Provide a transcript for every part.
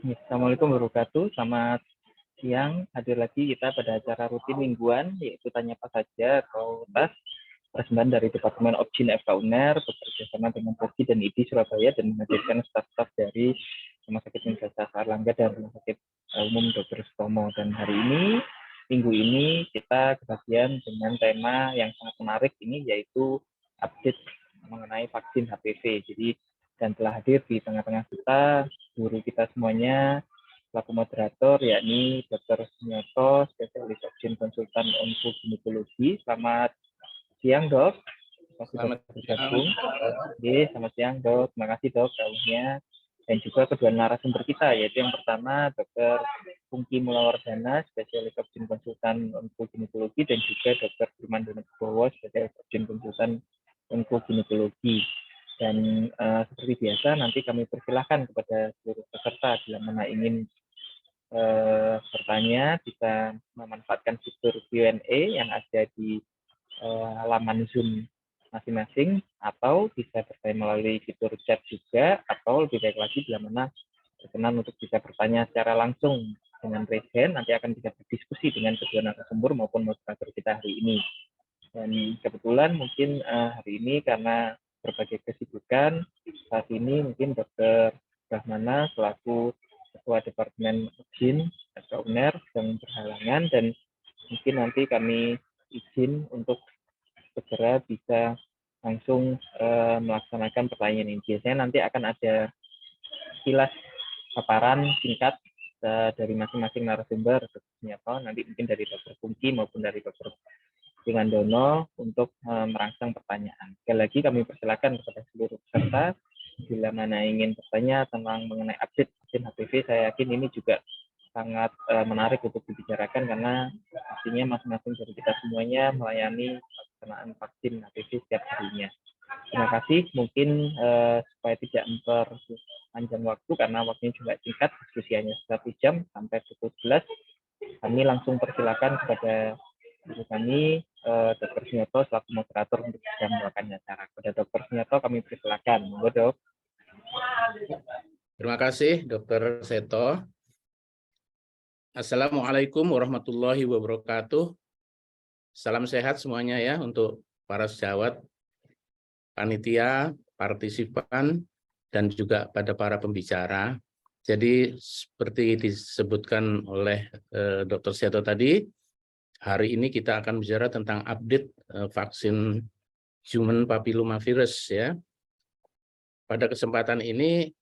Assalamualaikum warahmatullahi wabarakatuh. Selamat siang. Hadir lagi kita pada acara rutin mingguan, yaitu Tanya Apa Saja atau TAS, persembahan dari Departemen Objin FK UNER, bekerja sama dengan Pogi dan IDI Surabaya, dan menghadirkan staf-staf dari Rumah Sakit Universitas Airlangga dan Rumah Sakit Umum Dr. Sutomo. Dan hari ini, minggu ini, kita kebagian dengan tema yang sangat menarik ini, yaitu update mengenai vaksin HPV. Jadi, dan telah hadir di tengah-tengah kita guru kita semuanya selaku moderator, yakni Dr. Sunyoto, spesialis Objin konsultan onkoginekologi. Selamat siang, Dok. Selamat bergabung. Selamat siang, Dok. Terima kasih, Dok, jauhnya. Dan juga kedua narasumber kita, yaitu yang pertama Dr. Pungki Mulawardana, spesialis Objin konsultan onkoginekologi, dan juga Dr. Pimandono Bowo, spesialis Objin konsultan onkoginekologi. Dan seperti biasa, nanti kami persilahkan kepada seluruh peserta bila mana ingin bertanya, bisa memanfaatkan fitur Q&A yang ada di halaman Zoom masing-masing, atau bisa bertanya melalui fitur chat juga, atau lebih baik lagi bila mana berkenan untuk bisa bertanya secara langsung dengan raise hand, nanti akan bisa berdiskusi dengan kedua narasumber maupun moderator kita hari ini. Dan kebetulan mungkin hari ini karena berbagai kesibukan, saat ini mungkin Dr. Brahmana selaku Ketua Departemen Objin FK UNER sedang berhalangan, dan mungkin nanti kami izin untuk segera bisa langsung melaksanakan pertanyaan ini. Biasanya nanti akan ada kilas paparan singkat dari masing-masing narasumber, nanti mungkin dari Dr. Pungki maupun dari Dr. Pimandono untuk merangsang pertanyaan. Sekali lagi kami persilakan kepada seluruh peserta, bila mana ingin bertanya tentang mengenai update vaksin HPV, saya yakin ini juga sangat menarik untuk dibicarakan, karena pastinya masing-masing dari kita semuanya melayani pelaksanaan vaksin HPV setiap harinya. Terima kasih. Mungkin supaya tidak memperpanjang waktu, karena waktunya juga singkat, diskusi hanya 1 jam sampai pukul 11, kami langsung persilakan kepada guru kami, Dr. Sunyoto, selaku moderator untuk bisa membawakan acara. Kepada Dr. Sunyoto kami persilakan. Monggo, Dok. Terima kasih, Dr. Seto. Assalamualaikum warahmatullahi wabarakatuh. Salam sehat semuanya ya untuk para sejawat, panitia, partisipan, dan juga pada para pembicara. Jadi seperti disebutkan oleh Dr. Seto tadi, hari ini kita akan bicara tentang update vaksin human papillomavirus ya. Pada kesempatan ini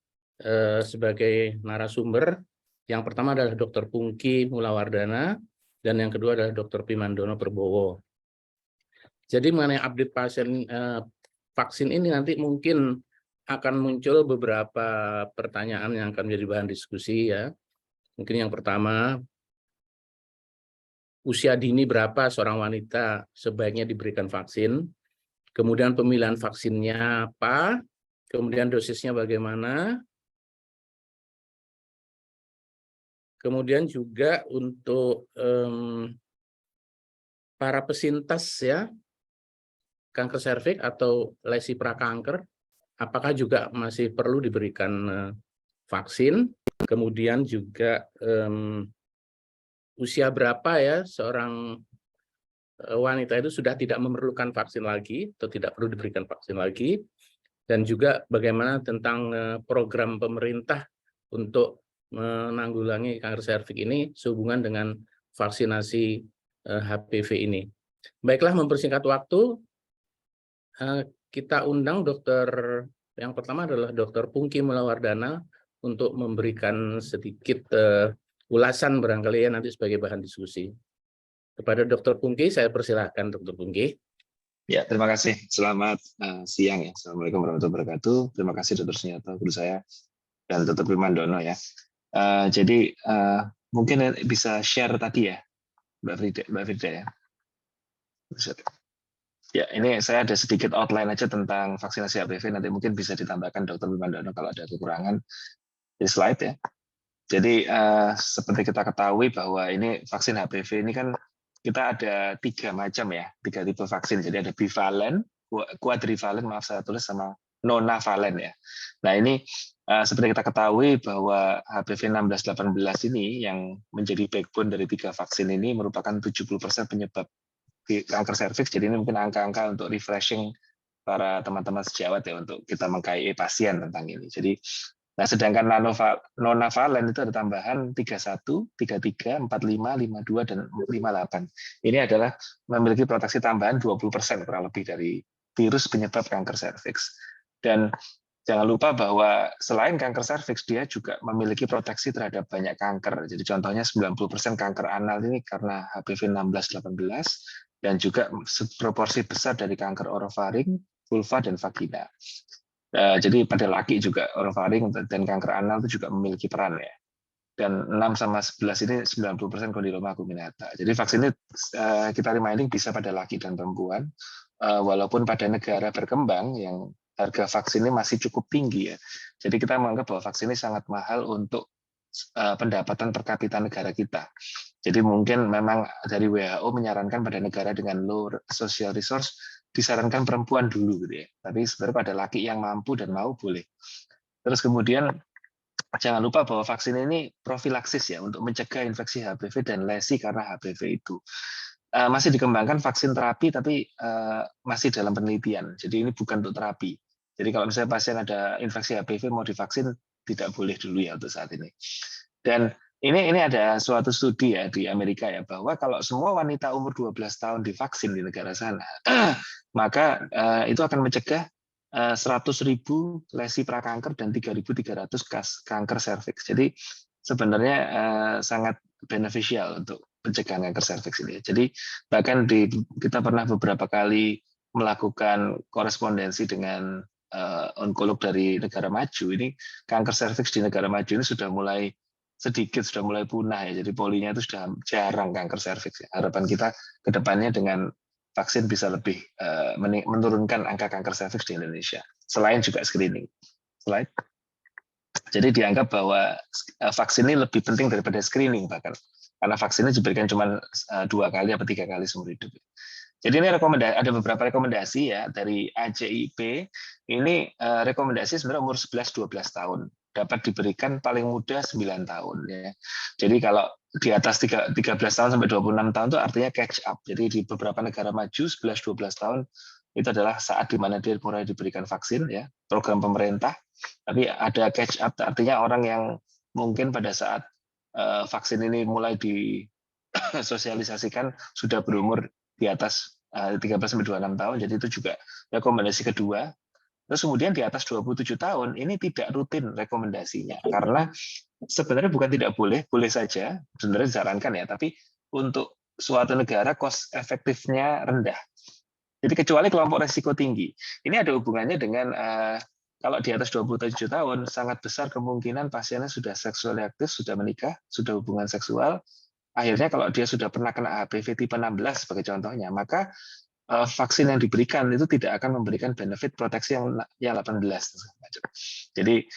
sebagai narasumber, yang pertama adalah Dr. Pungki Mulawardana dan yang kedua adalah Dr. Pimandono Perbowo. Jadi mengenai update vaksin ini nanti mungkin akan muncul beberapa pertanyaan yang akan menjadi bahan diskusi ya. Mungkin yang pertama, usia dini berapa seorang wanita sebaiknya diberikan vaksin, kemudian pemilihan vaksinnya apa, kemudian dosisnya bagaimana, kemudian juga untuk para pesintas ya, kanker serviks atau lesi prakanker, apakah juga masih perlu diberikan vaksin, kemudian juga usia berapa ya seorang wanita itu sudah tidak memerlukan vaksin lagi atau tidak perlu diberikan vaksin lagi, dan juga bagaimana tentang program pemerintah untuk menanggulangi kanker serviks ini sehubungan dengan vaksinasi HPV ini. Baiklah, mempersingkat waktu, kita undang yang pertama adalah Dr. Pungki Mulawardana untuk memberikan sedikit ulasan barangkali ya nanti sebagai bahan diskusi. Kepada Dr. Pungki, saya persilahkan Dr. Pungki. Ya, terima kasih. Selamat siang ya. Assalamualaikum warahmatullahi wabarakatuh. Terima kasih Dr. Sunyoto, guru saya, dan Dr. Pimandono ya. Jadi mungkin bisa share tadi ya, Mbak Frida ya. Ya, ini saya ada sedikit outline aja tentang vaksinasi HPV. Nanti mungkin bisa ditambahkan Dr. Pimandono kalau ada kekurangan di slide ya. Jadi seperti kita ketahui bahwa ini vaksin HPV ini kan kita ada 3 macam ya, 3 tipe vaksin. Jadi ada bivalent, quadrivalent, maaf saya tulis, sama nonavalen ya. Nah ini seperti kita ketahui bahwa HPV 16-18 ini yang menjadi backbone dari 3 vaksin ini merupakan 70% penyebab kanker serviks. Jadi ini mungkin angka-angka untuk refreshing para teman-teman sejawat ya untuk kita meng-KIE pasien tentang ini. Jadi nah sedangkan nonavalen itu ada tambahan 31, 33, 45, 52 dan 58. Ini adalah memiliki proteksi tambahan 20% kurang lebih dari virus penyebab kanker serviks. Dan jangan lupa bahwa selain kanker serviks, dia juga memiliki proteksi terhadap banyak kanker. Jadi contohnya 90% kanker anal ini karena HPV 16-18, dan juga proporsi besar dari kanker orofaring, vulva, dan vagina. Jadi pada laki juga orofaring dan kanker anal itu juga memiliki peran ya. Dan 6 sama 11 ini 90% kondiloma acuminata. Jadi vaksin ini kita reminding bisa pada laki dan perempuan, walaupun pada negara berkembang yang harga vaksin ini masih cukup tinggi ya. Jadi kita menganggap bahwa vaksin ini sangat mahal untuk pendapatan per kapita negara kita. Jadi mungkin memang dari WHO menyarankan pada negara dengan low social resource disarankan perempuan dulu gitu ya. Tapi sebenarnya pada laki yang mampu dan mau boleh. Terus kemudian jangan lupa bahwa vaksin ini profilaksis ya untuk mencegah infeksi HPV dan lesi karena HPV itu. Masih dikembangkan vaksin terapi tapi masih dalam penelitian. Jadi ini bukan untuk terapi. Jadi kalau misalnya pasien ada infeksi HPV mau divaksin tidak boleh dulu ya untuk saat ini. Dan ini ada suatu studi ya di Amerika ya bahwa kalau semua wanita umur 12 tahun divaksin di negara sana, maka itu akan mencegah 100.000 lesi prakanker dan 3.300 kanker serviks. Jadi sebenarnya sangat beneficial untuk pencegahan kanker serviks ini. Jadi bahkan kita pernah beberapa kali melakukan korespondensi dengan onkolog dari negara maju. Ini kanker serviks di negara maju ini sudah mulai punah ya. Jadi polinya itu sudah jarang kanker serviks. Harapan kita ke depannya dengan vaksin bisa lebih menurunkan angka kanker serviks di Indonesia. Selain juga screening. Slide. Jadi dianggap bahwa vaksin ini lebih penting daripada screening bahkan. Karena vaksinnya diberikan cuma 2 kali atau 3 kali seumur hidup. Jadi ini ada beberapa rekomendasi ya dari AJIP. Ini rekomendasi sebenarnya umur 11-12 tahun. Dapat diberikan paling muda 9 tahun. Ya. Jadi kalau di atas 13 tahun sampai 26 tahun itu artinya catch up. Jadi di beberapa negara maju 11-12 tahun itu adalah saat di mana dia mulai diberikan vaksin, ya program pemerintah. Tapi ada catch up, artinya orang yang mungkin pada saat vaksin ini mulai disosialisasikan sudah berumur di atas 13-26 tahun, jadi itu juga rekomendasi kedua. Terus kemudian di atas 27 tahun, ini tidak rutin rekomendasinya, karena sebenarnya bukan tidak boleh, boleh saja, sebenarnya disarankan ya, tapi untuk suatu negara cost efektifnya rendah. Jadi kecuali kelompok resiko tinggi. Ini ada hubungannya dengan kalau di atas 27 tahun, sangat besar kemungkinan pasiennya sudah seksual aktif, sudah menikah, sudah hubungan seksual. Akhirnya kalau dia sudah pernah kena HPV tipe 16 sebagai contohnya, maka vaksin yang diberikan itu tidak akan memberikan benefit proteksi yang 18. Jadi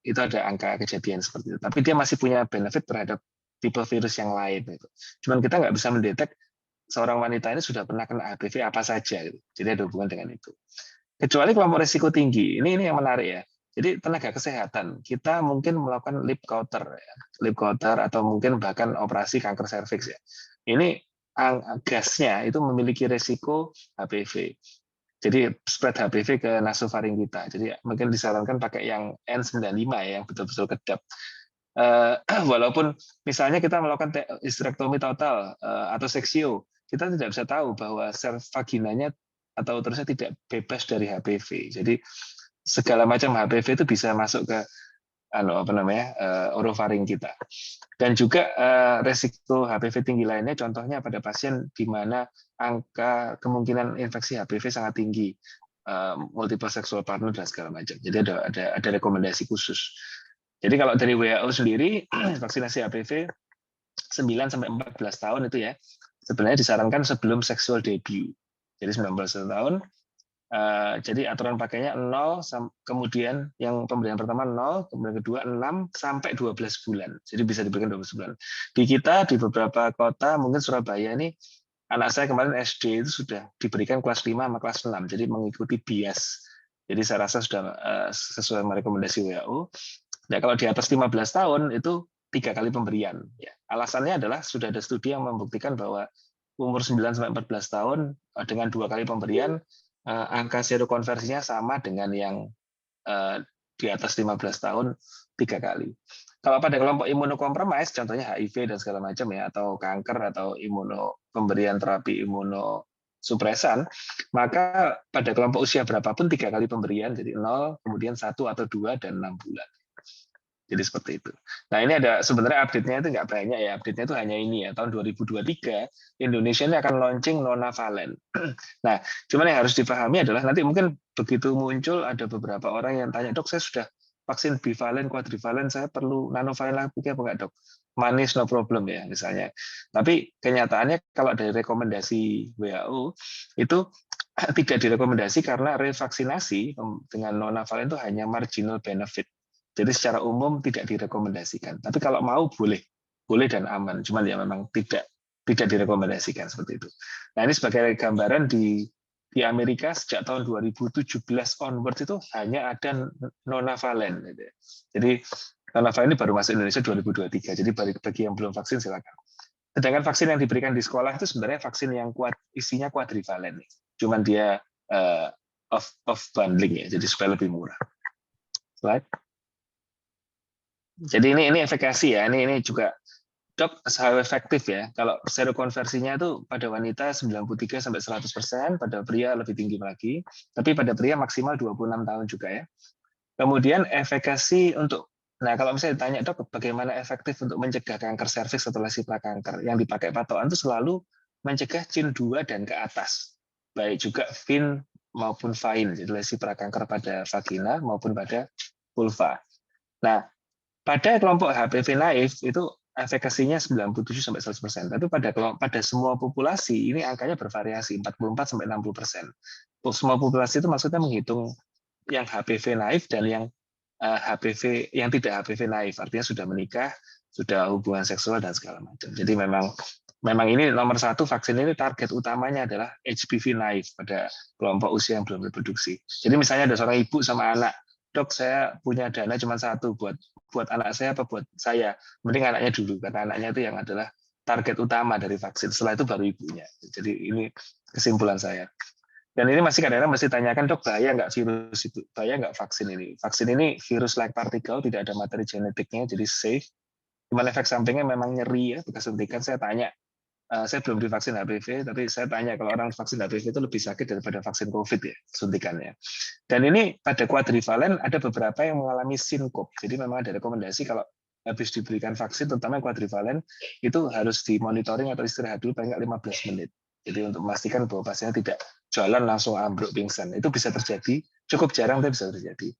itu ada angka kejadian seperti itu. Tapi dia masih punya benefit terhadap tipe virus yang lain. Gitu. Cuman kita nggak bisa mendetek seorang wanita ini sudah pernah kena HPV apa saja. Gitu. Jadi ada hubungan dengan itu. Kecuali kelompok risiko tinggi. Ini yang menarik ya. Jadi tenaga kesehatan, kita mungkin melakukan lip counter, ya. Lip counter atau mungkin bahkan operasi kanker serviks ya. Ini gasnya itu memiliki resiko HPV. Jadi spread HPV ke nasofaring kita. Jadi mungkin disarankan pakai yang N95 ya, yang betul-betul kedap. Walaupun misalnya kita melakukan hysterektomi total atau seksio, kita tidak bisa tahu bahwa sel vaginanya atau uterusnya tidak bebas dari HPV. Jadi segala macam HPV itu bisa masuk ke orofaring kita. Dan juga resiko HPV tinggi lainnya, contohnya pada pasien di mana angka kemungkinan infeksi HPV sangat tinggi, multiple sexual partner dan segala macam. Jadi ada rekomendasi khusus. Jadi kalau dari WHO sendiri, vaksinasi HPV 9-14 tahun itu ya, sebenarnya disarankan sebelum sexual debut. Jadi 19 tahun, jadi aturan pakainya 0, kemudian yang pemberian pertama 0, kemudian kedua 6 sampai 12 bulan. Jadi bisa diberikan 12 bulan. Di kita, di beberapa kota, mungkin Surabaya ini, anak saya kemarin SD itu sudah diberikan kelas 5 sama kelas 6, jadi mengikuti bias Jadi saya rasa sudah sesuai dengan rekomendasi WHO. Nah, kalau di atas 15 tahun itu 3 kali pemberian. Ya. Alasannya adalah sudah ada studi yang membuktikan bahwa umur 9 sampai 14 tahun dengan 2 kali pemberian angka serokonversinya sama dengan yang di atas 15 tahun 3 kali. Kalau pada kelompok imunokompromis, contohnya HIV dan segala macam ya, atau kanker atau pemberian terapi imunosupresan, maka pada kelompok usia berapapun 3 kali pemberian, jadi 0, kemudian 1 atau 2 dan 6 bulan. Jadi seperti itu. Nah ini ada sebenarnya update-nya itu nggak banyak ya, update-nya itu hanya ini ya, tahun 2023 Indonesia ini akan launching nonavalen. Nah, cuman yang harus dipahami adalah nanti mungkin begitu muncul ada beberapa orang yang tanya, dok saya sudah vaksin bivalen, quadrivalen, saya perlu nanovalen lagi apa enggak dok? Manis no problem ya misalnya. Tapi kenyataannya kalau dari rekomendasi WHO itu tidak direkomendasi karena revaksinasi dengan nonavalen itu hanya marginal benefit. Jadi secara umum tidak direkomendasikan. Tapi kalau mau boleh dan aman. Cuman ya memang tidak direkomendasikan seperti itu. Nah ini sebagai gambaran di Amerika sejak tahun 2017 onward itu hanya ada nonavalen. Jadi nonavalen ini baru masuk Indonesia 2023. Jadi bagi yang belum vaksin silakan. Sedangkan vaksin yang diberikan di sekolah itu sebenarnya vaksin yang isinya quadrivalen. Cuman dia off bundling ya, jadi supaya lebih murah. Slide. Jadi ini efikasi ya, ini juga dok how efektif ya. Kalau serokonversinya itu pada wanita 93 sampai 100%, pada pria lebih tinggi lagi, tapi pada pria maksimal 26 tahun juga ya. Kemudian efikasi untuk, nah kalau misalnya ditanya dok bagaimana efektif untuk mencegah kanker serviks atau lesi prakanker, yang dipakai patokan itu selalu mencegah CIN2 dan ke atas, baik juga VIN maupun VAIN, jadi lesi prakanker pada vagina maupun pada vulva. Nah, pada kelompok HPV naif itu efikasinya 97 sampai 100%. Tapi pada semua populasi ini angkanya bervariasi 44 sampai 60%. Semua populasi itu maksudnya menghitung yang HPV naif dan yang HPV yang tidak HPV naif, artinya sudah menikah, sudah hubungan seksual dan segala macam. Jadi memang ini nomor satu, vaksin ini target utamanya adalah HPV naif pada kelompok usia yang belum reproduksi. Jadi misalnya ada seorang ibu sama anak, dok saya punya dana cuma satu buat anak saya apa buat saya, mending anaknya dulu karena anaknya itu yang adalah target utama dari vaksin, setelah itu baru ibunya. Jadi ini kesimpulan saya. Dan ini masih kadang-kadang mesti tanyakan dok bahaya nggak virus itu, bahaya nggak vaksin ini? Vaksin ini virus like particle, tidak ada materi genetiknya, jadi safe. Cuman efek sampingnya memang nyeri ya, bekas suntikan. Saya tanya, saya belum divaksin HPV, tapi saya tanya kalau orang vaksin HPV itu lebih sakit daripada vaksin COVID ya, suntikannya. Dan ini pada quadrivalen ada beberapa yang mengalami sinkop. Jadi memang ada rekomendasi kalau habis diberikan vaksin, terutama quadrivalen, itu harus dimonitoring atau istirahat dulu paling nggak 15 menit. Jadi untuk memastikan bahwa pasiennya tidak jalan langsung ambruk pingsan. Itu bisa terjadi, cukup jarang tapi bisa terjadi.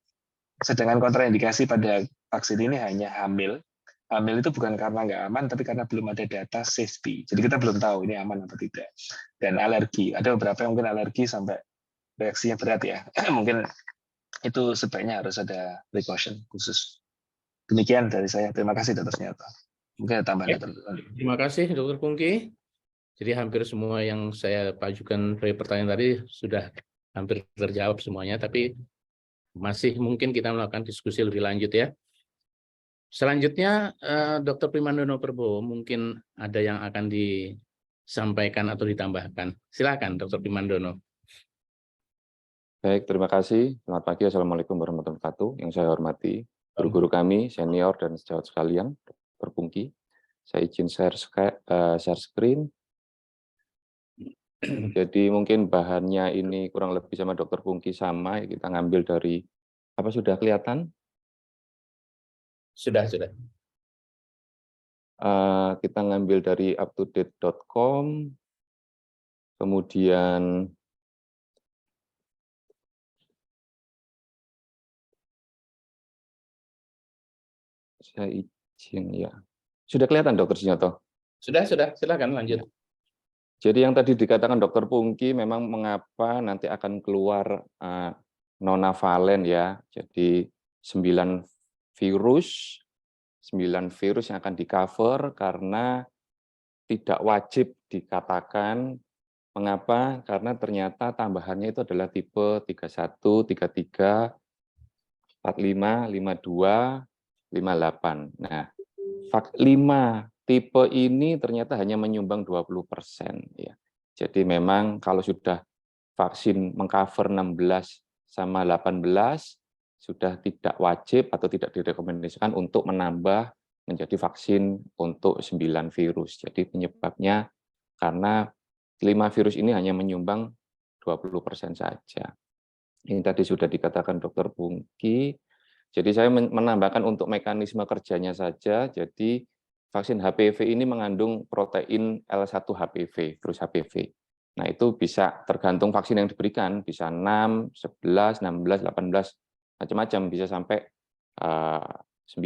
Sedangkan kontraindikasi pada vaksin ini hanya hamil. Hamil itu bukan karena nggak aman, tapi karena belum ada data safety. Jadi kita belum tahu ini aman atau tidak. Dan alergi, ada beberapa yang mungkin alergi sampai reaksinya berat ya. Mungkin itu sebaiknya harus ada precaution khusus. Demikian dari saya. Terima kasih Dr. Senyato. Mungkin ada tambahan Dr. Terima kasih Dr. Pungki. Jadi hampir semua yang saya ajukan dari pertanyaan tadi sudah hampir terjawab semuanya, tapi masih mungkin kita melakukan diskusi lebih lanjut ya. Selanjutnya, Dr. Primandono Prabowo mungkin ada yang akan disampaikan atau ditambahkan. Silakan, Dr. Primandono. Baik, terima kasih. Selamat pagi, Assalamualaikum warahmatullahi wabarakatuh. Yang saya hormati, guru-guru kami, senior dan sejawat sekalian, Dr. Pungki. Saya izin share screen. Jadi mungkin bahannya ini kurang lebih sama Dr. Pungki sama, kita ngambil dari, apa sudah kelihatan? Sudah. Kita ngambil dari uptodate.com, kemudian saya izin ya. Sudah kelihatan Dr. Senyato? Sudah, silakan lanjut. Jadi yang tadi dikatakan Dr. Pungki memang mengapa nanti akan keluar nonavalen ya. Jadi 9 virus yang akan di-cover karena tidak wajib dikatakan Mengapa? Karena ternyata tambahannya itu adalah tipe 31, 33, 45, 52, 58. Nah, 5 tipe ini ternyata hanya menyumbang 20%. Ya. Jadi memang kalau sudah vaksin mengcover 16 sama 18, sudah tidak wajib atau tidak direkomendasikan untuk menambah menjadi vaksin untuk 9 virus. Jadi penyebabnya karena 5 virus ini hanya menyumbang 20% saja. Ini tadi sudah dikatakan Dr. Pungki. Jadi saya menambahkan untuk mekanisme kerjanya saja. Jadi vaksin HPV ini mengandung protein L1 HPV, virus HPV. Nah, itu bisa tergantung vaksin yang diberikan, bisa 6, 11, 16, 18, macam-macam, bisa sampai 9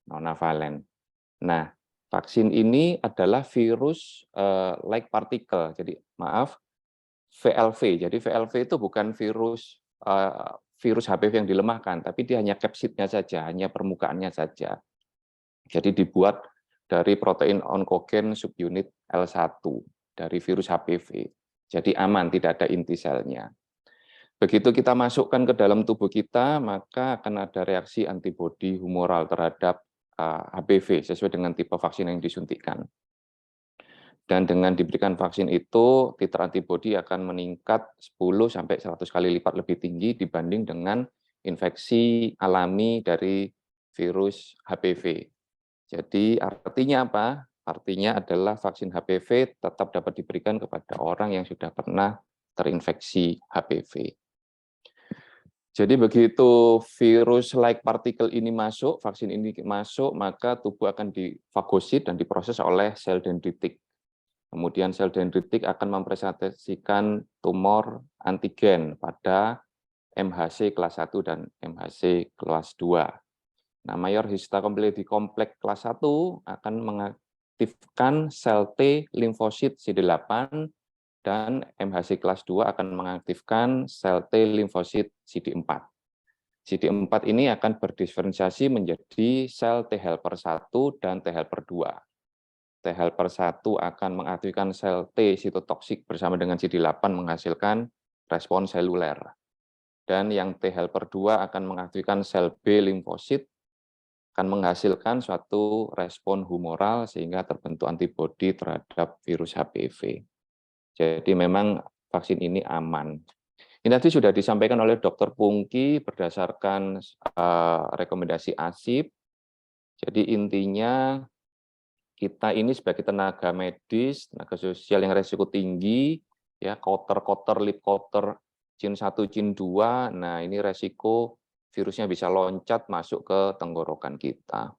nonavalen. Nah, vaksin ini adalah virus like particle. Jadi maaf, VLV. Jadi VLV itu bukan virus HPV yang dilemahkan, tapi dia hanya capsidnya saja, hanya permukaannya saja. Jadi dibuat dari protein onkogen subunit L1 dari virus HPV. Jadi aman, tidak ada inti selnya. Begitu kita masukkan ke dalam tubuh kita, maka akan ada reaksi antibodi humoral terhadap HPV sesuai dengan tipe vaksin yang disuntikan. Dan dengan diberikan vaksin itu, titer antibodi akan meningkat 10-100 kali lipat lebih tinggi dibanding dengan infeksi alami dari virus HPV. Jadi artinya apa? Artinya adalah vaksin HPV tetap dapat diberikan kepada orang yang sudah pernah terinfeksi HPV. Jadi begitu virus like particle ini masuk, vaksin ini masuk, maka tubuh akan difagosit dan diproses oleh sel dendritik. Kemudian sel dendritik akan mempresentasikan tumor antigen pada MHC kelas 1 dan MHC kelas 2. Nah, mayor histocompatibility kompleks kelas 1 akan mengaktifkan sel T limfosit CD8 dan MHC kelas 2 akan mengaktifkan sel T limfosit CD4. CD4 ini akan berdiferensiasi menjadi sel T helper 1 dan T helper 2. T helper 1 akan mengaktifkan sel T sitotoksik bersama dengan CD8 menghasilkan respon seluler. Dan yang T helper 2 akan mengaktifkan sel B limfosit akan menghasilkan suatu respon humoral sehingga terbentuk antibodi terhadap virus HPV. Jadi memang vaksin ini aman. Ini tadi sudah disampaikan oleh Dr. Pungki berdasarkan rekomendasi ASIP. Jadi intinya kita ini sebagai tenaga medis, tenaga sosial yang resiko tinggi, ya counter, lip counter, cin 1, cin 2, nah ini resiko virusnya bisa loncat masuk ke tenggorokan kita.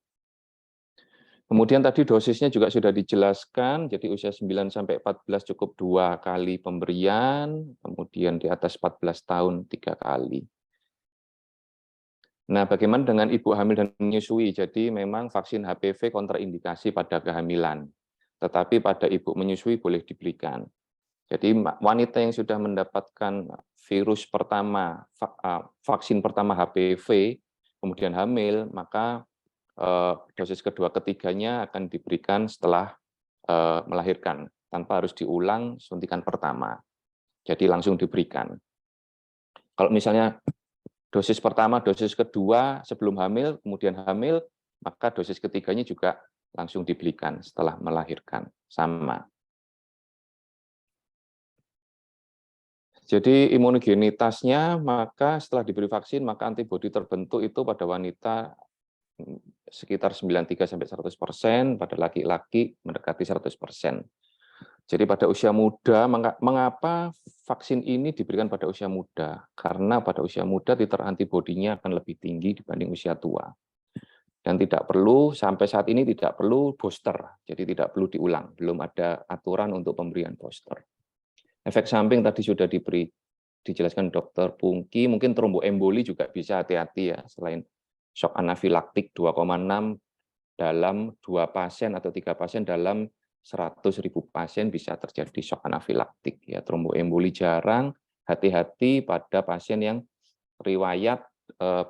Kemudian tadi dosisnya juga sudah dijelaskan, jadi usia 9-14 cukup 2 kali pemberian, kemudian di atas 14 tahun 3 kali. Nah, bagaimana dengan ibu hamil dan menyusui? Jadi memang vaksin HPV kontraindikasi pada kehamilan, tetapi pada ibu menyusui boleh diberikan. Jadi wanita yang sudah mendapatkan virus pertama, vaksin pertama HPV, kemudian hamil, maka dosis kedua ketiganya akan diberikan setelah melahirkan, tanpa harus diulang suntikan pertama. Jadi langsung diberikan. Kalau misalnya dosis pertama, dosis kedua sebelum hamil, kemudian hamil, maka dosis ketiganya juga langsung diberikan setelah melahirkan. Sama. Jadi imunogenitasnya, maka setelah diberi vaksin, maka antibodi terbentuk itu pada wanita sekitar 93-100%, pada laki-laki mendekati 100%. Jadi pada usia muda, mengapa vaksin ini diberikan pada usia muda? Karena pada usia muda titer antibodinya akan lebih tinggi dibanding usia tua. Dan tidak perlu, sampai saat ini tidak perlu booster, jadi tidak perlu diulang. Belum ada aturan untuk pemberian booster. Efek samping tadi sudah dijelaskan Dr. Pungki, mungkin tromboemboli juga bisa hati-hati ya, selain shock anafilaktik 2,6 dalam 2 pasien atau 3 pasien dalam 100.000 pasien bisa terjadi shock anafilaktik. Ya, tromboemboli jarang, hati-hati pada pasien yang riwayat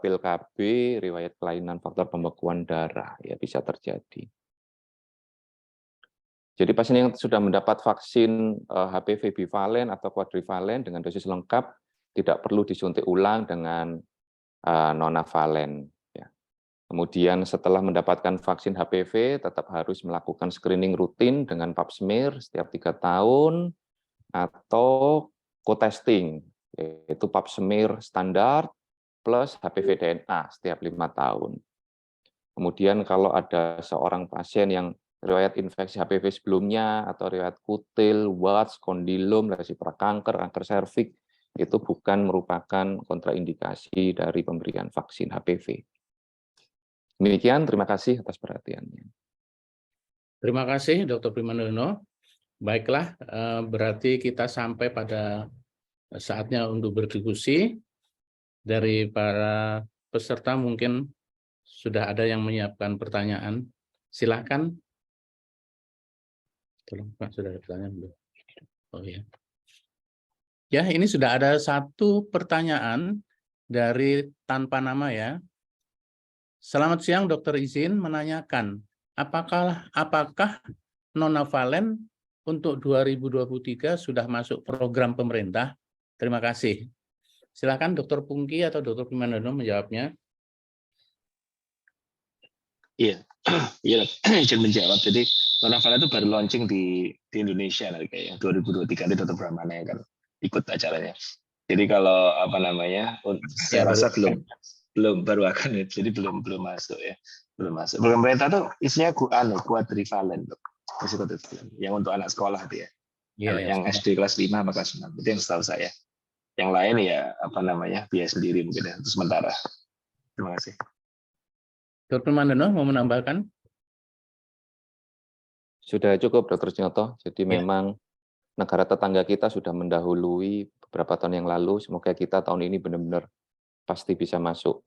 pil KB, riwayat kelainan faktor pembekuan darah, ya bisa terjadi. Jadi pasien yang sudah mendapat vaksin HPV bivalen atau kuadrivalen dengan dosis lengkap tidak perlu disuntik ulang dengan nonavalen. Ya. Kemudian setelah mendapatkan vaksin HPV tetap harus melakukan screening rutin dengan pap smear setiap 3 tahun atau co-testing, yaitu pap smear standar plus HPV DNA setiap 5 tahun. Kemudian kalau ada seorang pasien yang riwayat infeksi HPV sebelumnya atau riwayat kutil, warts, kondilom, lesi prakanker, kanker serviks, itu bukan merupakan kontraindikasi dari pemberian vaksin HPV. Demikian, terima kasih atas perhatiannya. Terima kasih Dr. Primandono. Baiklah, berarti kita sampai pada saatnya untuk berdiskusi. Dari para peserta mungkin sudah ada yang menyiapkan pertanyaan. Silakan. Tolong Pak, sudah ada pertanyaan belum? Oh ya. Ya, ini sudah ada satu pertanyaan dari tanpa nama ya. Selamat siang, Dokter, izin menanyakan, apakah nonavalen untuk 2023 sudah masuk program pemerintah? Terima kasih. Silakan Dokter Pungki atau Dokter Primandono menjawabnya. Iya, iya, izin menjawab. Jadi nonavalen itu baru launching di Indonesia nanti kayaknya 2023 di Dr. Brahmana yang kan ikut acaranya. Jadi kalau apa namanya, saya rasa belum baru akan, jadi belum masuk ya, belum masuk. Program pemerintah tuh isinya kuadrivalen, masih kuadrivalen. Yang untuk anak sekolah itu ya, yang SD kelas 5 sama kelas 6 itu yang setahu saya. Yang lain ya apa namanya biaya sendiri mungkin ya untuk sementara. Terima kasih. Dr. Primandono mau menambahkan? Sudah cukup, Dr. Sunyoto. Jadi memang negara tetangga kita sudah mendahului beberapa tahun yang lalu. Semoga kita tahun ini benar-benar pasti bisa masuk.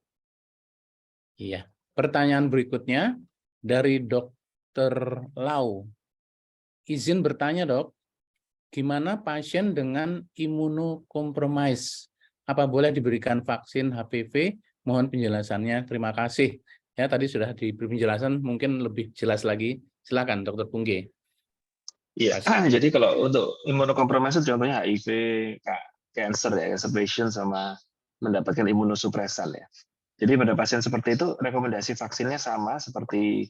Iya. Pertanyaan berikutnya dari Dr. Lau. Izin bertanya, Dok. Gimana pasien dengan imunokompromis? Apa boleh diberikan vaksin HPV? Mohon penjelasannya. Terima kasih. Ya, tadi sudah diberi penjelasan, mungkin lebih jelas lagi. Silakan, Dr. Pungki. Iya, jadi kalau untuk imunokompromis itu contohnya HIV, cancer ya, cancer patient sama mendapatkan imunosupresan ya. Jadi pada pasien seperti itu rekomendasi vaksinnya sama seperti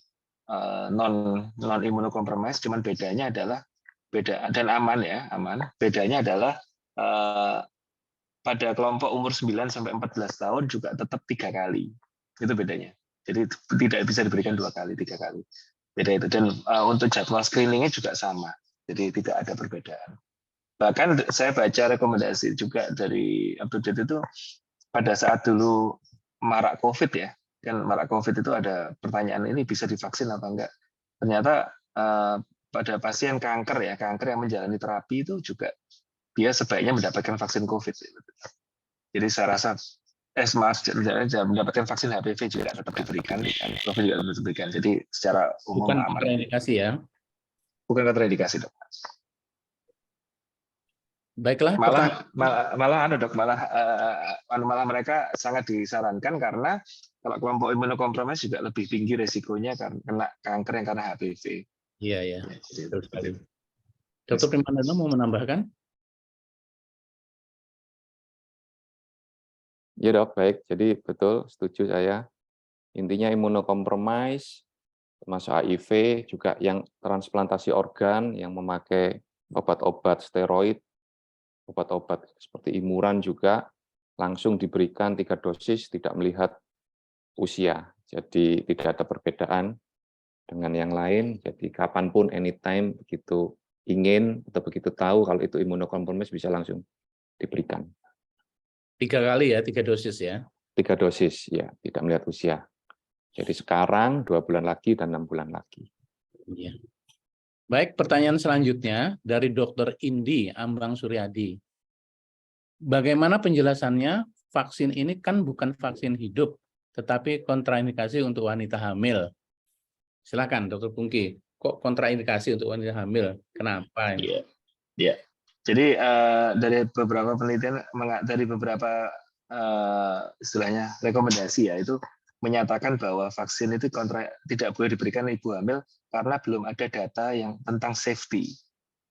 non imunokompromis, cuman bedanya adalah dan aman ya, aman. Bedanya adalah pada kelompok umur 9 sampai 14 tahun juga tetap 3 kali. Itu bedanya. Jadi tidak bisa diberikan 2 kali, 3 kali. Beda itu. Dan untuk jadwal screeningnya juga sama. Jadi tidak ada perbedaan. Bahkan saya baca rekomendasi juga dari update itu pada saat dulu marak COVID ya. Kan marak COVID itu ada pertanyaan ini bisa divaksin apa enggak. Ternyata pada pasien kanker ya, kanker yang menjalani terapi itu juga dia sebaiknya mendapatkan vaksin COVID. Jadi saya rasa mendapatkan vaksin HPV juga tetap diberikan, COVID juga tetap diberikan. Jadi secara umum bukan aman. kontraindikasi ya? Bukan kontraindikasi, Dok. Baiklah. Malah mereka sangat disarankan karena kalau kelompok imunokompromis juga lebih tinggi resikonya karena kena kanker yang karena HPV. Iya, ya. Betul sekali. Dr. Primandono mau menambahkan? Ya dok, baik. Jadi betul, setuju saya. Intinya imunokompromis, termasuk HIV, juga yang transplantasi organ, yang memakai obat-obat steroid, obat-obat seperti imuran juga, langsung diberikan 3 dosis, tidak melihat usia. Jadi tidak ada perbedaan dengan yang lain. Jadi kapanpun, anytime, begitu ingin atau begitu tahu kalau itu imunokompromis bisa langsung diberikan. 3 kali ya, 3 dosis ya? 3 dosis, ya, tidak melihat usia. Jadi sekarang, 2 bulan lagi, dan 6 bulan lagi. Iya. Baik, pertanyaan selanjutnya dari Dr. Indi Ambang Suryadi. Bagaimana penjelasannya, vaksin ini kan bukan vaksin hidup, tetapi kontraindikasi untuk wanita hamil. Silakan, Dr. Pungki. Kok kontraindikasi untuk wanita hamil? Kenapa? Iya. Ya. Jadi dari beberapa penelitian, dari beberapa istilahnya rekomendasi ya itu menyatakan bahwa vaksin itu tidak boleh diberikan ibu hamil karena belum ada data yang tentang safety.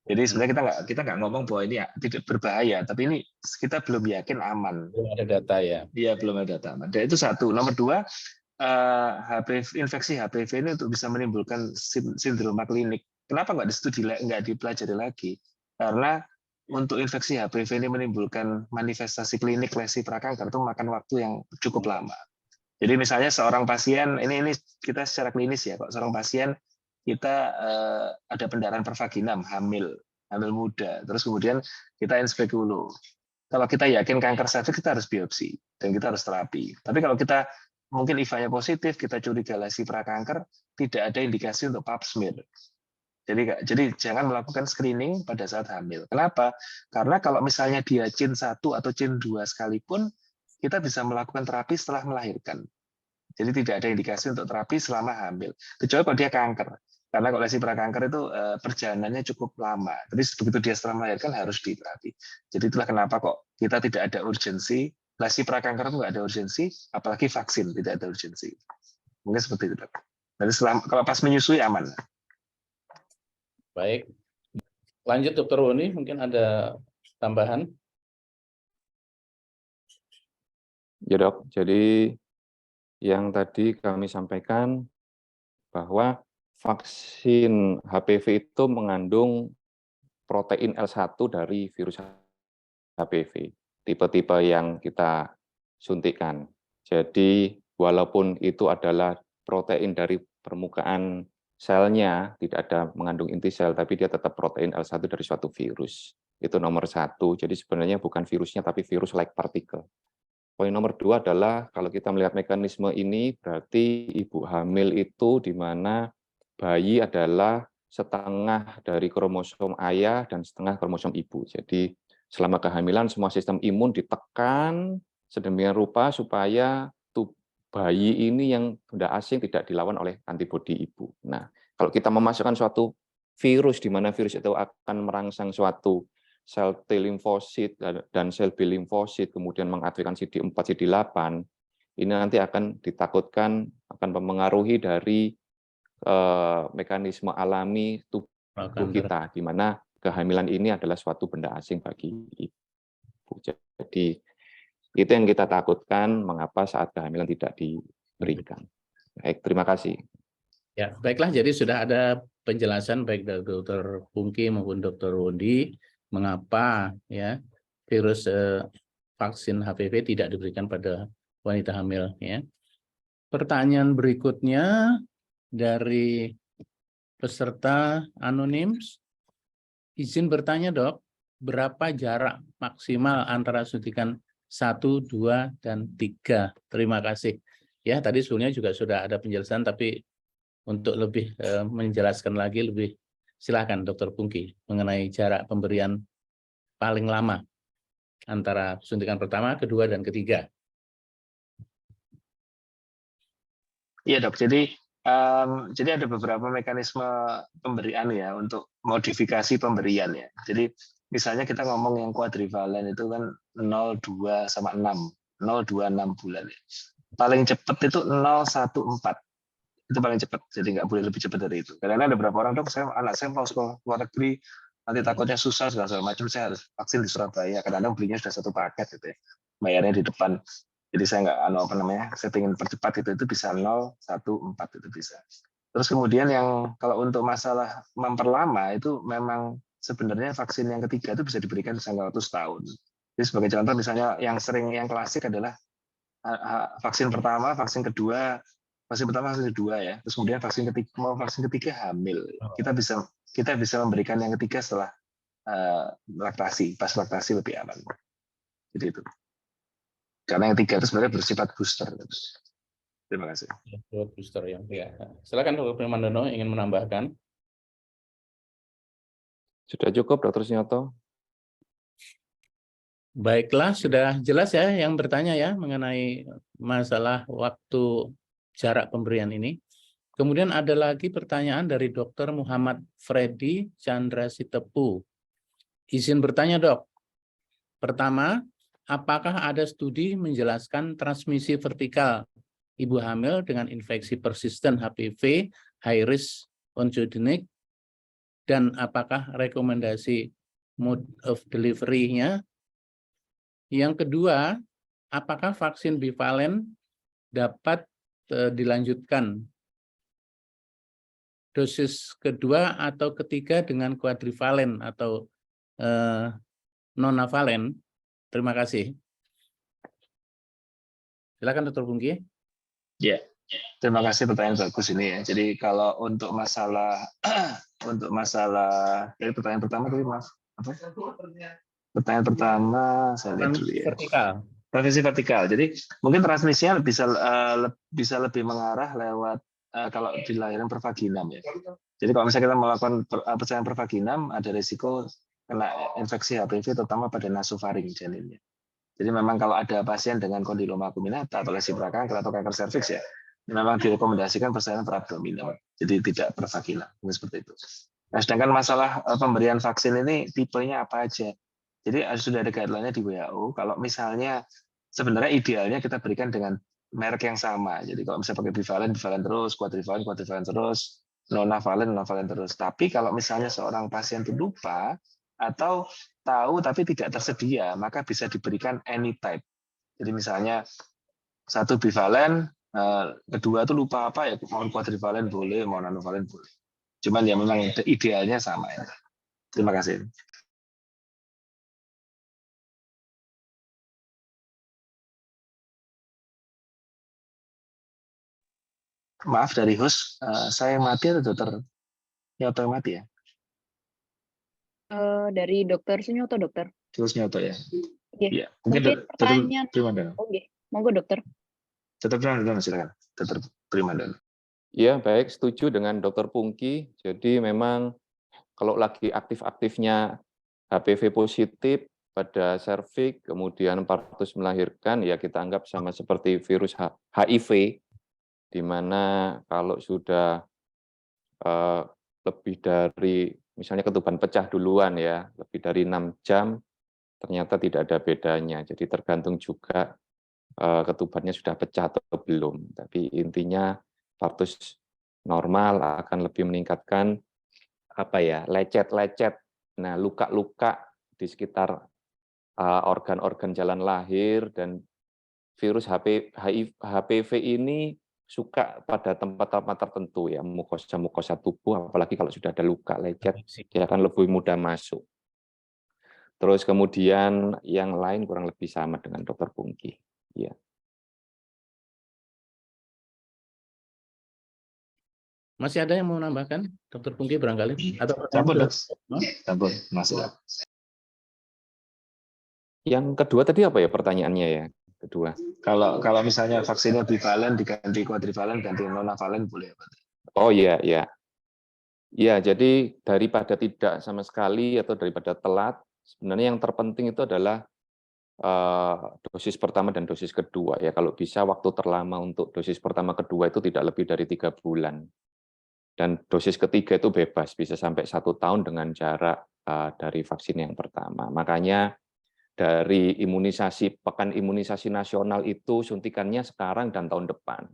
Jadi sebenarnya kita nggak ngomong bahwa ini tidak berbahaya, tapi ini kita belum yakin aman. Belum ada data ya. Iya, belum ada data aman. Dan itu satu. Nomor dua, infeksi HPV ini untuk bisa menimbulkan sindroma klinik. Kenapa nggak dipelajari lagi? Karena untuk infeksi HPV ini menimbulkan manifestasi klinik lesi prakanker itu makan waktu yang cukup lama. Jadi misalnya seorang pasien, ini kita secara klinis ya, Pak, seorang pasien kita ada pendarahan pervaginam, hamil muda, terus kemudian kita inspek dulu. Kalau kita yakin kanker serviks, kita harus biopsi dan kita harus terapi. Tapi kalau kita mungkin IVA-nya positif, kita curiga lesi prakanker, tidak ada indikasi untuk pap smear. Jadi jangan melakukan screening pada saat hamil. Kenapa? Karena kalau misalnya dia CIN 1 atau CIN 2 sekalipun, kita bisa melakukan terapi setelah melahirkan. Jadi tidak ada indikasi untuk terapi selama hamil. Kecuali kalau dia kanker. Karena kalau lesi prakanker itu perjalanannya cukup lama. Tapi begitu dia setelah melahirkan harus diterapi. Jadi itulah kenapa kok kita tidak ada urgensi. Lesi prakanker itu nggak ada urgensi, apalagi vaksin tidak ada urgensi. Mungkin seperti itu. Jadi kalau pas menyusui aman. Baik. Lanjut Dr. Woni, mungkin ada tambahan? Ya dok, jadi yang tadi kami sampaikan bahwa vaksin HPV itu mengandung protein L1 dari virus HPV, tipe-tipe yang kita suntikan. Jadi walaupun itu adalah protein dari permukaan selnya, tidak ada mengandung inti sel, tapi dia tetap protein L1 dari suatu virus. Itu nomor satu, jadi sebenarnya bukan virusnya, tapi virus-like particle. Poin nomor dua adalah kalau kita melihat mekanisme ini berarti ibu hamil itu di mana bayi adalah setengah dari kromosom ayah dan setengah kromosom ibu. Jadi selama kehamilan semua sistem imun ditekan sedemikian rupa supaya bayi ini yang benda asing tidak dilawan oleh antibodi ibu. Nah, kalau kita memasukkan suatu virus di mana virus itu akan merangsang suatu sel T limfosit dan sel B limfosit, kemudian mengaktifkan CD4, CD8, ini nanti akan ditakutkan akan mempengaruhi dari mekanisme alami tubuh kita, di mana kehamilan ini adalah suatu benda asing bagi ibu. Jadi itu yang kita takutkan mengapa saat kehamilan tidak diberikan. Baik, terima kasih. Ya, baiklah. Jadi sudah ada penjelasan baik dari Dr. Pungki maupun Dr. Wodi mengapa ya virus vaksin HPV tidak diberikan pada wanita hamil ya. Pertanyaan berikutnya dari peserta anonim, izin bertanya dok, berapa jarak maksimal antara suntikan 1, 2, dan 3? Terima kasih. Ya, tadi sebelumnya juga sudah ada penjelasan, tapi untuk lebih menjelaskan lagi, silakan Dr. Pungki mengenai jarak pemberian paling lama antara suntikan pertama, kedua, dan ketiga. Iya dok, jadi ada beberapa mekanisme pemberian ya untuk modifikasi pemberian ya. Jadi misalnya kita ngomong yang kuadrivalen itu kan 0, 2, sama 6, 0, 2, 6 bulan. Ya. Paling cepat itu 0, 1, 4. Itu paling cepat, jadi nggak boleh lebih cepat dari itu. Karena ada beberapa orang, dok, anak saya mau sekolah luar negeri, nanti takutnya susah, segala macam, saya harus vaksin di Surabaya. Kadang-kadang belinya sudah satu paket gitu ya, bayarnya di depan. Jadi saya nggak, saya ingin percepat itu bisa 0, 1, 4 itu bisa. Terus kemudian yang kalau untuk masalah memperlama itu memang sebenarnya vaksin yang ketiga itu bisa diberikan sampai 100 tahun. Jadi sebagai contoh misalnya yang klasik adalah vaksin pertama, vaksin kedua, vaksin pertama, vaksin kedua ya. Terus kemudian vaksin ketiga hamil. Kita bisa memberikan yang ketiga setelah laktasi, pas laktasi lebih aman. Jadi itu. Karena yang 3 itu sebenarnya bersifat booster. Terima kasih. Booster yang ya. Silakan Dr. Primandono ingin menambahkan. Sudah cukup, Dr. Sunyoto. Baiklah, sudah jelas ya yang bertanya ya mengenai masalah waktu jarak pemberian ini. Kemudian ada lagi pertanyaan dari Dr. Muhammad Freddy Chandra Sitepu. Izin bertanya dok. Pertama, apakah ada studi menjelaskan transmisi vertikal ibu hamil dengan infeksi persisten HPV, high risk oncogenic, dan apakah rekomendasi mode of delivery-nya. Yang kedua, apakah vaksin bivalen dapat dilanjutkan dosis kedua atau ketiga dengan kuadrivalen atau nonavalen? Terima kasih. Silakan Dr. Pungki. Ya, terima kasih pertanyaan bagus ini ya. Jadi kalau untuk masalah dari pertanyaan pertama tadi maaf apa? Pertanyaan pertama saya lihat dulu ya. Vertikal. Transmisi vertikal. Jadi mungkin transmisinya bisa lebih mengarah lewat kalau di layanan pervaginam ya. Jadi kalau misalnya kita melakukan percayaan pervaginam ada risiko kena infeksi HPV terutama pada nasofaring janinnya. Jadi memang kalau ada pasien dengan kondiloma acuminata atau lesi prakanker atau kanker serviks ya, memang direkomendasikan persalinan perabdominal. Jadi tidak pervaginal, seperti itu. Nah, sedangkan masalah pemberian vaksin ini tipenya apa aja? Jadi sudah ada guideline-nya di WHO. Kalau misalnya sebenarnya idealnya kita berikan dengan merek yang sama. Jadi kalau misalnya pakai bivalen terus, kuadrivalen terus, nonavalen terus. Tapi kalau misalnya seorang pasien itu lupa atau tahu tapi tidak tersedia, maka bisa diberikan any type. Jadi misalnya satu bivalen, kedua itu lupa apa ya, mau kuadrivalen boleh, mau nonavalen boleh. Cuman ya memang idealnya sama ya. Terima kasih. Maaf dari host, saya yang mati atau dokter Nyoto yang mati ya? Dari dokter Sunyoto, dokter. Terus Nyoto ya? Iya. Mungkin pertanyaan. Primandana. Oke, monggo dokter. Dokter Primandana silakan. Dokter Primandana. Ya, baik, setuju dengan Dr. Pungki. Jadi memang kalau lagi aktif-aktifnya HPV positif pada serviks, kemudian partus melahirkan, ya kita anggap sama seperti virus HIV, di mana kalau sudah lebih dari, misalnya ketuban pecah duluan ya, lebih dari 6 jam, ternyata tidak ada bedanya. Jadi tergantung juga ketubannya sudah pecah atau belum. Tapi intinya partus normal akan lebih meningkatkan lecet-lecet, nah luka-luka di sekitar organ-organ jalan lahir, dan virus HPV ini suka pada tempat-tempat tertentu ya, mukosa tubuh, apalagi kalau sudah ada luka lecet, dia akan lebih mudah masuk. Terus kemudian yang lain kurang lebih sama dengan Dr. Pungki. Ya. Masih ada yang mau menambahkan, Dr. Pungki barangkali? Atau Campur, masuk. Yang kedua tadi apa ya pertanyaannya ya? Kedua. Kalau misalnya vaksinnya bivalen diganti kuadrivalen, ganti nonavalen boleh? Oh iya, iya. Ya, jadi daripada tidak sama sekali atau daripada telat, sebenarnya yang terpenting itu adalah dosis pertama dan dosis kedua ya. Kalau bisa waktu terlama untuk dosis pertama kedua itu tidak lebih dari 3 bulan. Dan dosis ketiga itu bebas, bisa sampai 1 tahun dengan jarak dari vaksin yang pertama. Makanya dari pekan imunisasi nasional itu suntikannya sekarang dan tahun depan.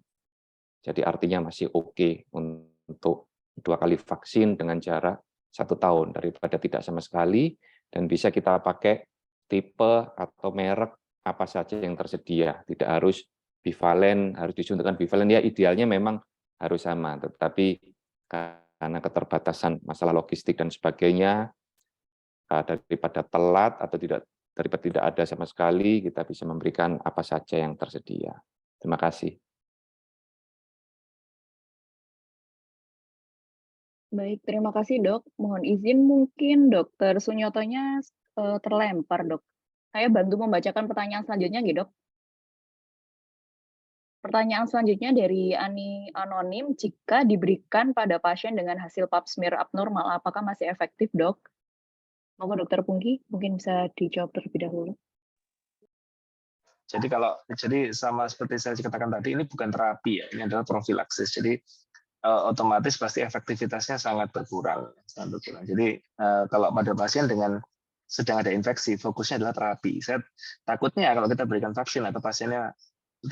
Jadi artinya masih oke untuk 2 kali vaksin dengan jarak 1 tahun daripada tidak sama sekali, dan bisa kita pakai tipe atau merek apa saja yang tersedia. Tidak harus bivalen, harus disuntikan bivalen, ya idealnya memang harus sama, tetapi karena keterbatasan masalah logistik dan sebagainya, daripada telat atau daripada tidak ada sama sekali, kita bisa memberikan apa saja yang tersedia. Terima kasih. Baik, terima kasih dok. Mohon izin mungkin dokter Sunyotonya terlempar dok. Saya bantu membacakan pertanyaan selanjutnya gitu dok. Pertanyaan selanjutnya dari Ani Anonim, jika diberikan pada pasien dengan hasil pap smear abnormal, apakah masih efektif dok? Monggo dokter Pungki, mungkin bisa dijawab terlebih dahulu. Jadi sama seperti saya katakan tadi, ini bukan terapi ya, ini adalah profilaksis. Jadi otomatis pasti efektivitasnya sangat berkurang. Jadi kalau pada pasien dengan sedang ada infeksi, fokusnya adalah terapi. Saya takutnya kalau kita berikan vaksin atau pasiennya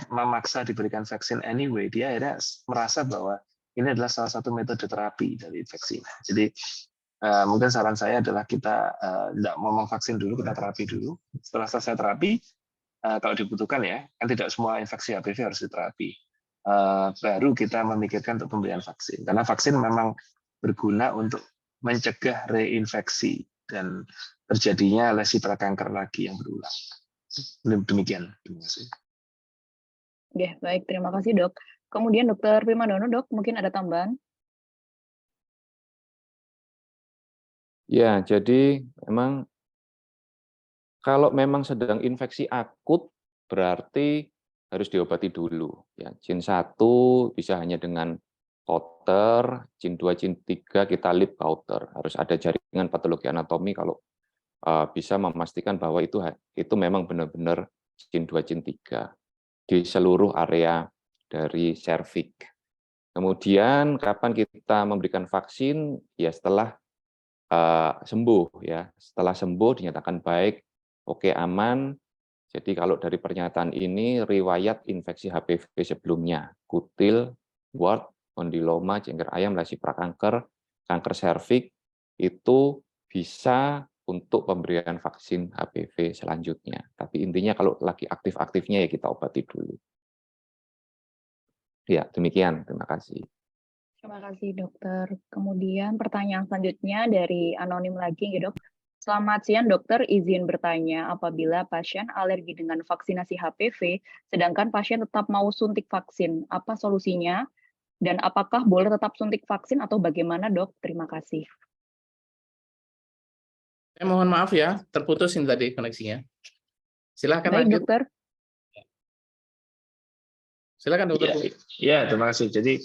memaksa diberikan vaksin anyway, dia akhirnya merasa bahwa ini adalah salah satu metode terapi dari vaksin. Jadi mungkin saran saya adalah kita tidak ngomong vaksin dulu, kita terapi dulu. Setelah selesai terapi, kalau dibutuhkan ya, kan tidak semua infeksi HPV harus diterapi. Baru kita memikirkan untuk pemberian vaksin. Karena vaksin memang berguna untuk mencegah reinfeksi dan terjadinya lesi prakanker lagi yang berulang. Demikian. Terima kasih. Oke, baik. Terima kasih, Dok. Kemudian Dr. Primandono, Dok, mungkin ada tambahan? Ya, jadi memang kalau memang sedang infeksi akut, berarti harus diobati dulu. Ya, Jin 1 bisa hanya dengan Holter, Jin 2, Jin 3 kita lip Holter. Harus ada jaringan patologi anatomi kalau bisa memastikan bahwa itu memang benar-benar Jin 2, Jin 3 di seluruh area dari serviks. Kemudian kapan kita memberikan vaksin? Ya setelah sembuh ya. Setelah sembuh dinyatakan baik, oke aman. Jadi kalau dari pernyataan ini riwayat infeksi HPV sebelumnya, kutil, wart, kondiloma, cengkeh ayam, lesi prakanker, kanker serviks itu bisa untuk pemberian vaksin HPV selanjutnya. Tapi intinya kalau lagi aktif-aktifnya ya kita obati dulu. Ya, demikian. Terima kasih. Terima kasih, Dokter. Kemudian pertanyaan selanjutnya dari anonim lagi, ya, Dok. Selamat siang, Dokter. Izin bertanya, apabila pasien alergi dengan vaksinasi HPV, sedangkan pasien tetap mau suntik vaksin, apa solusinya? Dan apakah boleh tetap suntik vaksin atau bagaimana, Dok? Terima kasih. Saya mohon maaf ya, terputus ini tadi koneksinya. Silakan Baik, lanjut. Dokter. Silakan, Dokter. Ya, terima kasih. Jadi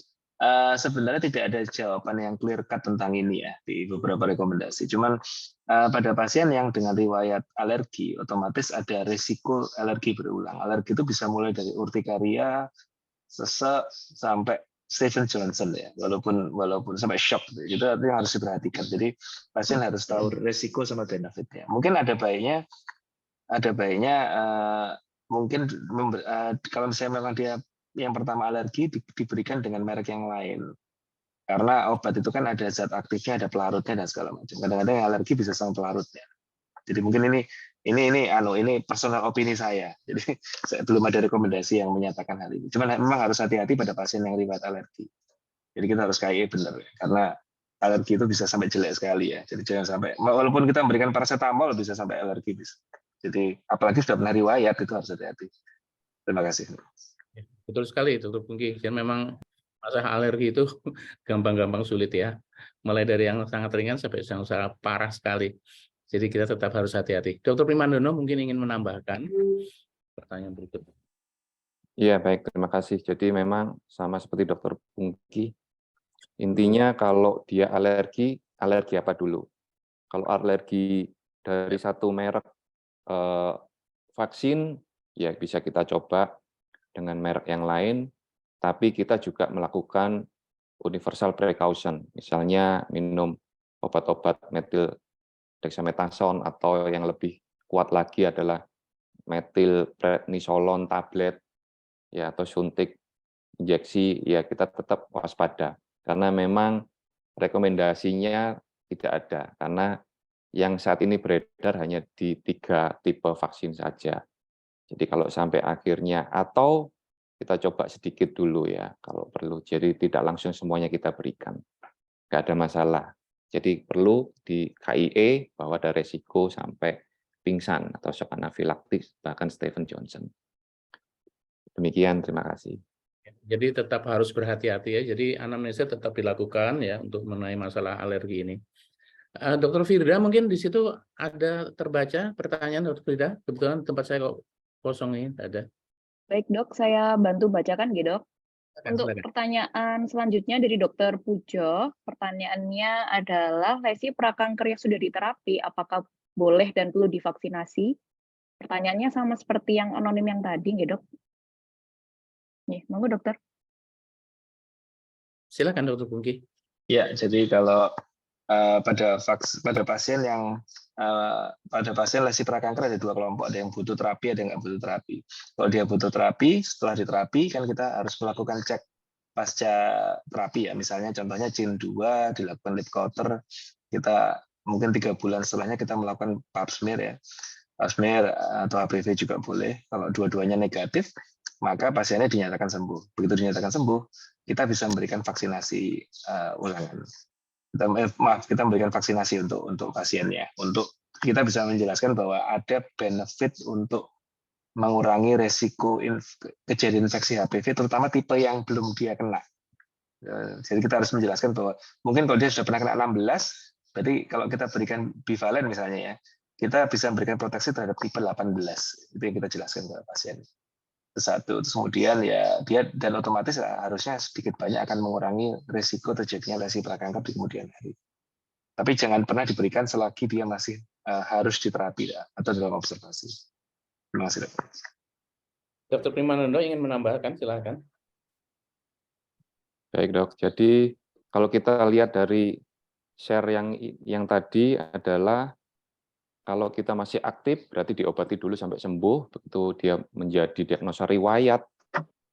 sebenarnya tidak ada jawaban yang clear cut tentang ini ya di beberapa rekomendasi. Cuman pada pasien yang dengan riwayat alergi, otomatis ada risiko alergi berulang. Alergi itu bisa mulai dari urtikaria, sesek, sampai Stephen Johnson ya, walaupun sampai shock gitu. Itu yang harus diperhatikan. Jadi pasien harus tahu risiko sama benefitnya. Mungkin ada baiknya mungkin kalau misalnya memang dia yang pertama alergi diberikan dengan merek yang lain, karena obat itu kan ada zat aktifnya, ada pelarutnya dan segala macam. Kadang-kadang yang alergi bisa sama pelarutnya. Jadi mungkin ini personal opini saya. Jadi saya belum ada rekomendasi yang menyatakan hal ini. Cuman memang harus hati-hati pada pasien yang riwayat alergi. Jadi kita harus KIE benar ya, karena alergi itu bisa sampai jelek sekali ya. Jadi jangan sampai, walaupun kita memberikan paracetamol bisa sampai alergi bisa. Jadi apalagi sudah pernah riwayat, itu harus hati-hati. Terima kasih. Betul sekali, Dr. Pungki. Dan memang masalah alergi itu gampang-gampang sulit ya. Mulai dari yang sangat ringan sampai yang sangat parah sekali. Jadi kita tetap harus hati-hati. Dr. Primandono mungkin ingin menambahkan pertanyaan berikutnya. Iya, baik. Terima kasih. Jadi memang sama seperti Dr. Pungki. Intinya kalau dia alergi apa dulu? Kalau alergi dari satu merek vaksin, ya bisa kita coba dengan merek yang lain, tapi kita juga melakukan universal precaution, misalnya minum obat-obat metil dexamethasone atau yang lebih kuat lagi adalah metil prednisolon tablet, ya atau suntik injeksi, ya kita tetap waspada karena memang rekomendasinya tidak ada karena yang saat ini beredar hanya di 3 tipe vaksin saja. Jadi kalau sampai akhirnya atau kita coba sedikit dulu ya kalau perlu. Jadi tidak langsung semuanya kita berikan. Nggak ada masalah. Jadi perlu di KIE bahwa ada resiko sampai pingsan atau shock anafilaktis bahkan Stephen Johnson. Demikian, terima kasih. Jadi tetap harus berhati-hati ya. Jadi anamnesa tetap dilakukan ya untuk mengenai masalah alergi ini. Dr. Firda mungkin di situ ada terbaca pertanyaan Dr. Firda. Kebetulan tempat saya kok kosong ini ada. Baik, Dok. Saya bantu bacakan, ya, Dok. Untuk pertanyaan selanjutnya dari Dr. Pujo, pertanyaannya adalah lesi prakanker yang sudah diterapi, apakah boleh dan perlu divaksinasi? Pertanyaannya sama seperti yang anonim yang tadi, ya, Dok. Nih, monggo, Dokter. Silakan, Dr. Pungki. Ya, jadi kalau pada pasien yang pada pasien lesi prakanker ada 2 kelompok, ada yang butuh terapi, ada yang nggak butuh terapi. Kalau dia butuh terapi, setelah diterapi kan kita harus melakukan cek pasca terapi ya, misalnya contohnya CIN 2 dilakukan lip counter, kita mungkin 3 bulan setelahnya kita melakukan pap smear ya, pap smear atau HPV juga boleh. Kalau dua-duanya negatif, maka pasiennya dinyatakan sembuh. Begitu dinyatakan sembuh, kita bisa memberikan vaksinasi ulangan. Kita memberikan vaksinasi untuk pasiennya. Untuk kita bisa menjelaskan bahwa ada benefit untuk mengurangi resiko kejadian infeksi HPV, terutama tipe yang belum dia kena. Jadi kita harus menjelaskan bahwa mungkin kalau dia sudah pernah kena 16, berarti kalau kita berikan bivalen misalnya ya, kita bisa memberikan proteksi terhadap tipe 18. Itu yang kita jelaskan kepada pasien. Satu, terus kemudian ya dia dan otomatis harusnya sedikit banyak akan mengurangi risiko terjadinya lesi prakanker di kemudian hari. Tapi jangan pernah diberikan selagi dia masih harus diterapi atau dalam observasi. Terima kasih, Dok. Dr. Primanando ingin menambahkan, silakan. Baik, Dok. Jadi kalau kita lihat dari share yang tadi adalah kalau kita masih aktif, berarti diobati dulu sampai sembuh. Begitu dia menjadi diagnosa riwayat,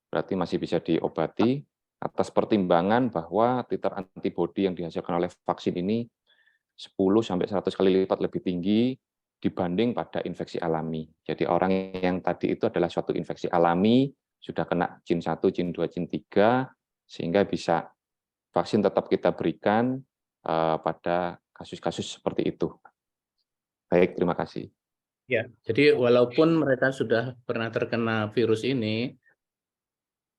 berarti masih bisa diobati atas pertimbangan bahwa titer antibodi yang dihasilkan oleh vaksin ini 10-100 kali lipat lebih tinggi dibanding pada infeksi alami. Jadi orang yang tadi itu adalah suatu infeksi alami, sudah kena CIN 1, CIN 2, CIN 3, sehingga bisa vaksin tetap kita berikan pada kasus-kasus seperti itu. Baik, terima kasih. Ya, jadi walaupun mereka sudah pernah terkena virus ini,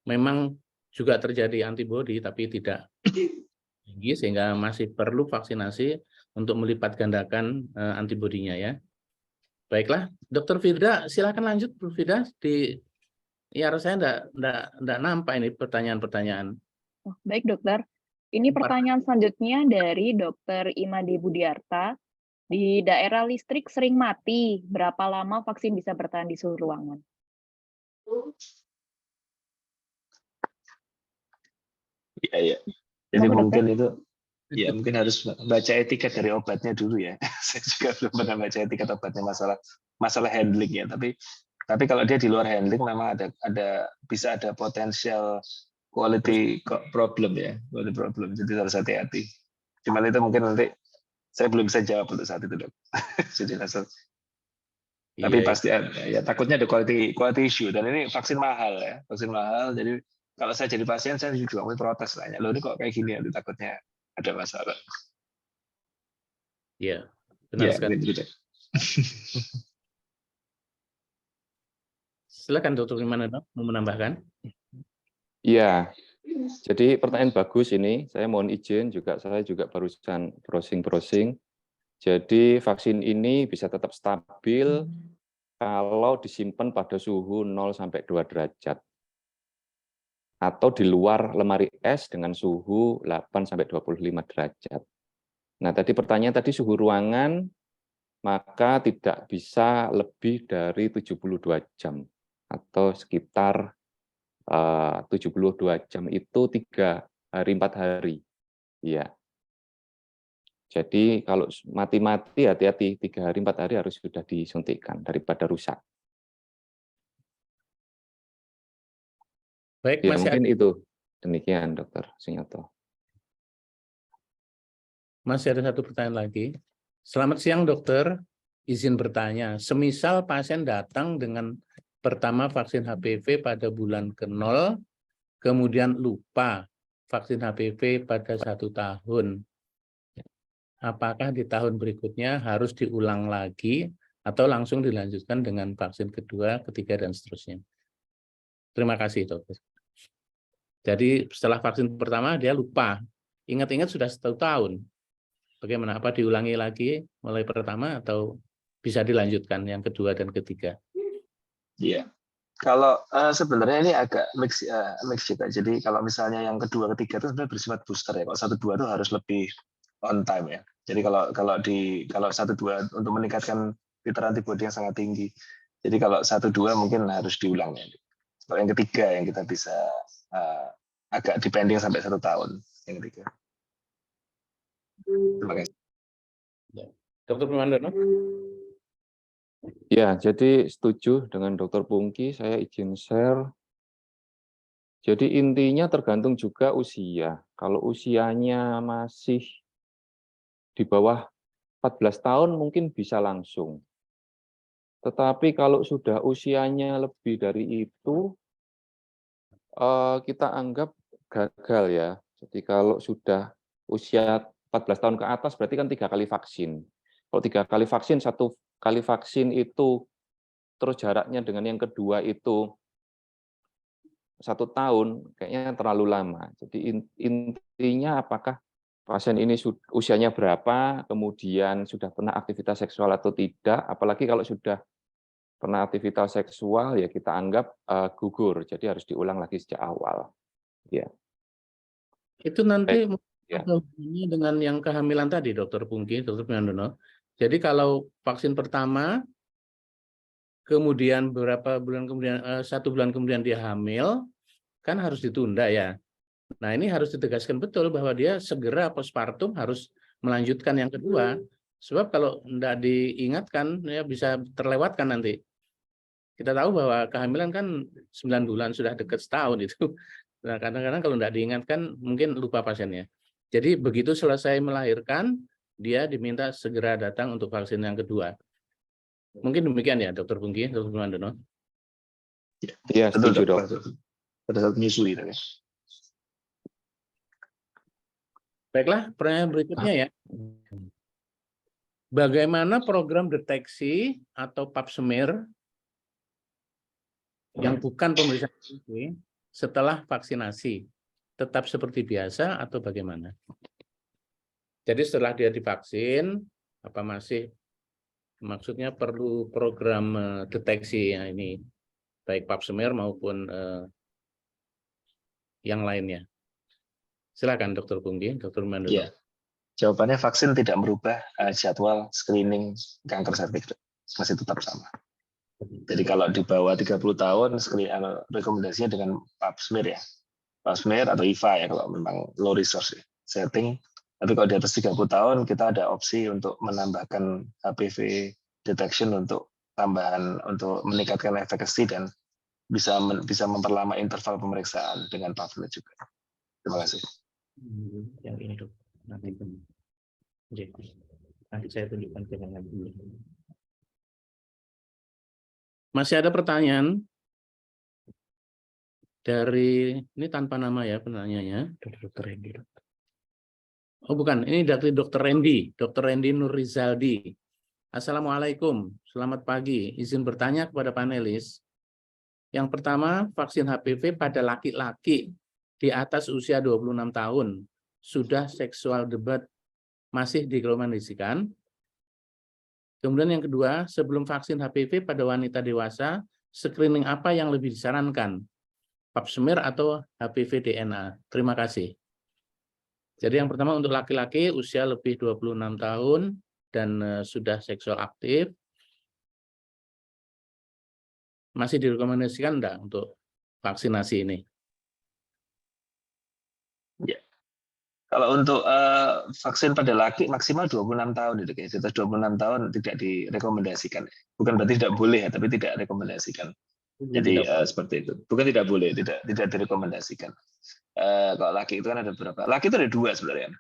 memang juga terjadi antibodi, tapi tidak tinggi, sehingga masih perlu vaksinasi untuk melipat gandakan antibodinya ya. Baiklah, Dr. Firda, silakan lanjut, Bu Firda. Ya, saya enggak nampak ini pertanyaan-pertanyaan. Oh, baik, Dokter. Ini pertanyaan selanjutnya dari Dr. Imade Budiarta. Di daerah listrik sering mati, berapa lama vaksin bisa bertahan di suhu ruangan? Iya, iya. Jadi Kenapa, mungkin Dokter? itu ya mungkin harus baca etiket dari obatnya dulu ya. Saya juga belum pernah baca etiket obatnya masalah handling ya. Tapi kalau dia di luar handling memang bisa ada potensial quality problem ya, quality problem. Jadi harus hati-hati. Cuman itu mungkin nanti saya belum bisa jawab untuk saat itu, Dok. Jadi tapi pasti ya takutnya ada quality issue, dan ini vaksin mahal ya, vaksin mahal. Jadi kalau saya jadi pasien saya juga mau protes tanya, loh ini kok kayak gini, nanti takutnya ada masalah. Iya, benar sekali. Gitu. Silakan Dr. Primanando mau menambahkan. Iya, jadi pertanyaan bagus ini. Saya mohon izin juga, saya juga barusan browsing. Jadi vaksin ini bisa tetap stabil kalau disimpan pada suhu 0-2 derajat. Atau di luar lemari es dengan suhu 8-25 derajat. Nah, tadi pertanyaan suhu ruangan, maka tidak bisa lebih dari 72 jam. Atau sekitar 72 jam itu 3 hari 4 hari. Iya. Jadi kalau mati-mati hati-hati, 3 hari 4 hari harus sudah disuntikkan daripada rusak. Baik, Ya, mungkin itu. Demikian, Dr. Sunyoto. Masih ada satu pertanyaan lagi. Selamat siang, Dokter. Izin bertanya, semisal pasien datang dengan pertama vaksin HPV pada bulan ke-0, kemudian lupa vaksin HPV pada 1 tahun. Apakah di tahun berikutnya harus diulang lagi atau langsung dilanjutkan dengan vaksin kedua, ketiga, dan seterusnya? Terima kasih, Dokter. Jadi setelah vaksin pertama dia lupa. Ingat-ingat sudah 1 tahun. Bagaimana? Apa diulangi lagi mulai pertama atau bisa dilanjutkan yang kedua dan ketiga? Iya. Kalau sebenarnya ini agak mix juga. Jadi kalau misalnya yang kedua, ketiga itu sebenarnya bersifat booster ya. Kalau 1-2 itu harus lebih on time ya. Jadi kalau 1-2 untuk meningkatkan titer antibodi yang sangat tinggi. Jadi kalau 1-2 mungkin harus diulang ya. Kalau yang ketiga yang kita bisa agak depending sampai 1 tahun yang ketiga. Terima kasih. Dr. Primandono? Ya, jadi setuju dengan Dr. Pungki, saya izin share. Jadi intinya tergantung juga usia. Kalau usianya masih di bawah 14 tahun mungkin bisa langsung. Tetapi kalau sudah usianya lebih dari itu, kita anggap gagal ya. Jadi kalau sudah usia 14 tahun ke atas berarti kan 3 kali vaksin. Kalau 3 kali vaksin, 1 kali vaksin itu terus jaraknya dengan yang kedua itu 1 tahun, kayaknya terlalu lama. Jadi intinya apakah pasien ini usianya berapa, kemudian sudah pernah aktivitas seksual atau tidak, apalagi kalau sudah pernah aktivitas seksual ya kita anggap gugur, jadi harus diulang lagi sejak awal. Ya. Itu nanti Ya. ada hubungannya dengan yang kehamilan tadi, Dr. Pungki, Dr. Primandono. Jadi kalau vaksin pertama, kemudian beberapa bulan kemudian, 1 bulan kemudian dia hamil, kan harus ditunda ya. Nah ini harus ditegaskan betul bahwa dia segera postpartum harus melanjutkan yang kedua. Sebab kalau tidak diingatkan, ya bisa terlewatkan nanti. Kita tahu bahwa kehamilan kan 9 bulan, sudah dekat setahun itu. Nah, kadang-kadang kalau tidak diingatkan, mungkin lupa pasiennya. Jadi begitu selesai melahirkan, dia diminta segera datang untuk vaksin yang kedua. Mungkin demikian ya, Dr. Pungki, Dr. Primandono. Iya, setuju, Dok. Pada saat menyusui. Ya. Baiklah, pertanyaan berikutnya ya. Bagaimana program deteksi atau pap smear yang bukan pemeriksaan HIV setelah vaksinasi? Tetap seperti biasa atau bagaimana? Jadi setelah dia divaksin, apa masih maksudnya perlu program deteksi ya ini, baik pap smear maupun yang lainnya? Silakan Dr. Pungki, Dr. Mandono. Ya. Jawabannya vaksin tidak merubah jadwal screening kanker serviks, masih tetap sama. Jadi kalau di bawah 30 tahun rekomendasinya dengan pap smear ya. Pap smear atau IVA ya kalau memang low resource setting. Tapi kalau di atas 30 tahun kita ada opsi untuk menambahkan HPV detection untuk tambahan untuk meningkatkan efekasi dan bisa memperlama interval pemeriksaan dengan pap smear juga. Terima kasih. Yang ini dok, nanti saya tunjukkan ke yang lain. Masih ada pertanyaan dari ini tanpa nama ya penanyanya, Dr. Randy. Oh bukan, ini dari Dr. Randy Nurrizaldi. Assalamualaikum, selamat pagi. Izin bertanya kepada panelis. Yang pertama, vaksin HPV pada laki-laki di atas usia 26 tahun sudah seksual debat masih direkomendasikan. Kemudian yang kedua, sebelum vaksin HPV pada wanita dewasa, screening apa yang lebih disarankan? Pap smear atau HPV DNA? Terima kasih. Jadi yang pertama untuk laki-laki usia lebih 26 tahun dan sudah seksual aktif, masih direkomendasikan enggak untuk vaksinasi ini? Ya. Kalau untuk vaksin pada laki maksimal 26 tahun, di atas 26 tahun tidak direkomendasikan. Bukan berarti tidak boleh ya, tapi tidak rekomendasikan. Jadi seperti itu. Bukan tidak boleh, tidak direkomendasikan. Kalau laki itu kan ada beberapa. Laki itu ada 2 sebenarnya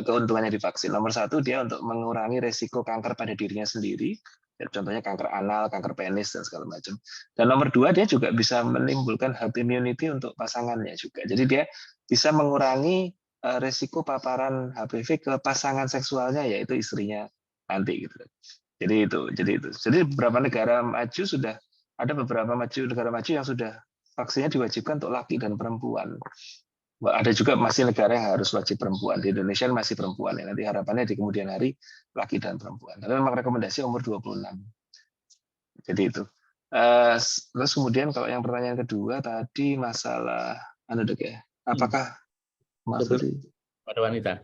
keuntungannya divaksin. Nomor 1 dia untuk mengurangi resiko kanker pada dirinya sendiri. Ya, contohnya kanker anal, kanker penis dan segala macam. Dan nomor 2 dia juga bisa menimbulkan herd immunity untuk pasangannya juga. Jadi dia bisa mengurangi resiko paparan HPV ke pasangan seksualnya yaitu istrinya nanti gitu. Jadi itu. Jadi beberapa negara maju sudah ada beberapa negara maju yang sudah vaksinnya diwajibkan untuk laki dan perempuan. Ada juga masih negara yang harus wajib perempuan. Di Indonesia masih perempuan ya. Nanti harapannya di kemudian hari laki dan perempuan. Tapi memang rekomendasi umur 26. Jadi itu. Terus kemudian kalau yang pertanyaan kedua tadi masalah apakah pada wanita?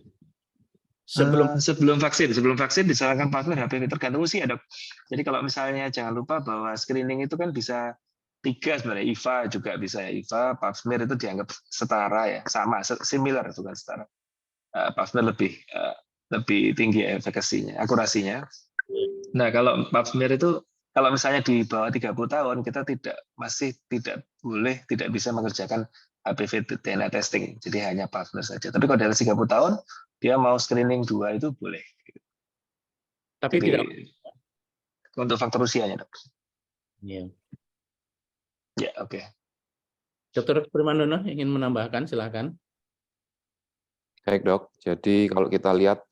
Sebelum vaksin disarankan partner HPV tergantung usia dok. Jadi kalau misalnya jangan lupa bahwa screening itu kan bisa 3 sebenarnya, IVA juga bisa ya, IVA, pap smear itu dianggap setara ya, sama, similar bukan setara. Pap smear lebih tinggi efekasinya, akurasinya. Nah, kalau pap smear itu kalau misalnya di bawah 30 tahun kita masih tidak bisa mengerjakan HPV DNA testing. Jadi hanya pap smear saja. Tapi kalau dari 30 tahun dia mau screening 2 itu boleh. Tapi Jadi tidak. untuk faktor usianya, Dok. Ya. Ya, oke. Dr. Primandono ingin menambahkan, silakan. Baik dok, jadi kalau kita lihat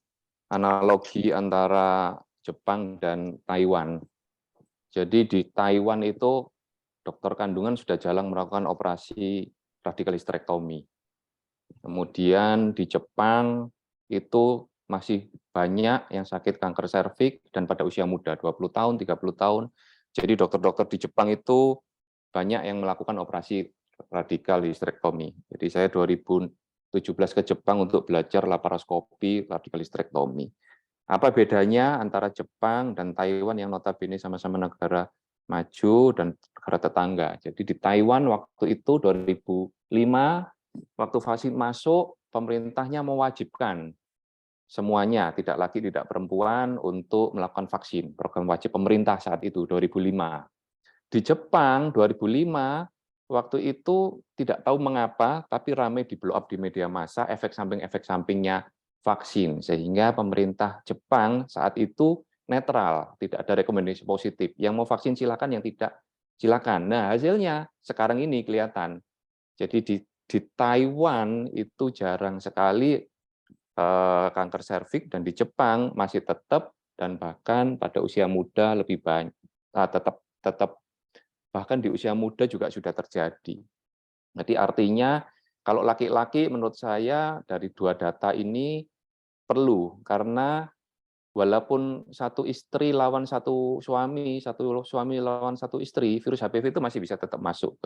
analogi antara Jepang dan Taiwan. Jadi di Taiwan itu dokter kandungan sudah jarang melakukan operasi radikalistektomi. Kemudian di Jepang itu masih banyak yang sakit kanker serviks dan pada usia muda, 20 tahun, 30 tahun. Jadi dokter-dokter di Jepang itu banyak yang melakukan operasi radikalistektomi. Jadi saya 2017 ke Jepang untuk belajar laparoskopi radikalistektomi. Apa bedanya antara Jepang dan Taiwan yang notabene sama-sama negara maju dan negara tetangga. Jadi di Taiwan waktu itu 2005, waktu vaksin masuk, pemerintahnya mewajibkan semuanya, tidak perempuan, untuk melakukan vaksin. Program wajib pemerintah saat itu, 2005. Di Jepang, 2005, waktu itu tidak tahu mengapa, tapi ramai di blow up di media massa, efek sampingnya vaksin. Sehingga pemerintah Jepang saat itu netral, tidak ada rekomendasi positif. Yang mau vaksin silakan, yang tidak silakan. Nah, hasilnya sekarang ini kelihatan. Jadi di Taiwan itu jarang sekali kanker serviks, dan di Jepang masih tetap, dan bahkan pada usia muda lebih banyak, tetap bahkan di usia muda juga sudah terjadi. Jadi artinya kalau laki-laki menurut saya dari dua data ini perlu, karena walaupun satu istri lawan satu suami lawan satu istri, virus HPV itu masih bisa tetap masuk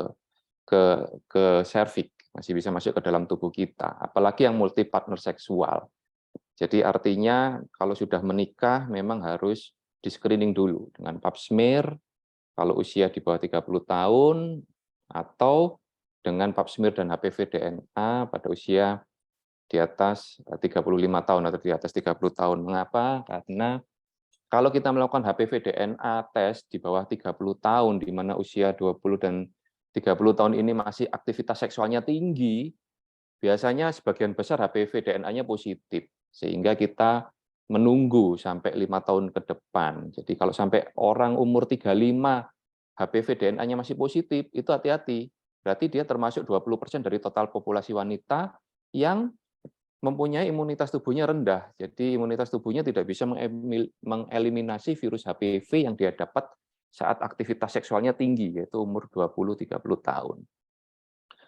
ke serviks, masih bisa masuk ke dalam tubuh kita, apalagi yang multi partner seksual. Jadi artinya kalau sudah menikah memang harus di-screening dulu dengan pap smear kalau usia di bawah 30 tahun, atau dengan pap smear dan HPV DNA pada usia di atas 35 tahun atau di atas 30 tahun. Mengapa? Karena kalau kita melakukan HPV DNA tes di bawah 30 tahun, di mana usia 20 dan 30 tahun ini masih aktivitas seksualnya tinggi, biasanya sebagian besar HPV DNA-nya positif, sehingga kita menunggu sampai 5 tahun ke depan. Jadi kalau sampai orang umur 35 HPV DNA-nya masih positif, itu hati-hati. Berarti dia termasuk 20% dari total populasi wanita yang mempunyai imunitas tubuhnya rendah. Jadi imunitas tubuhnya tidak bisa mengeliminasi virus HPV yang dia dapat saat aktivitas seksualnya tinggi, yaitu umur 20-30 tahun.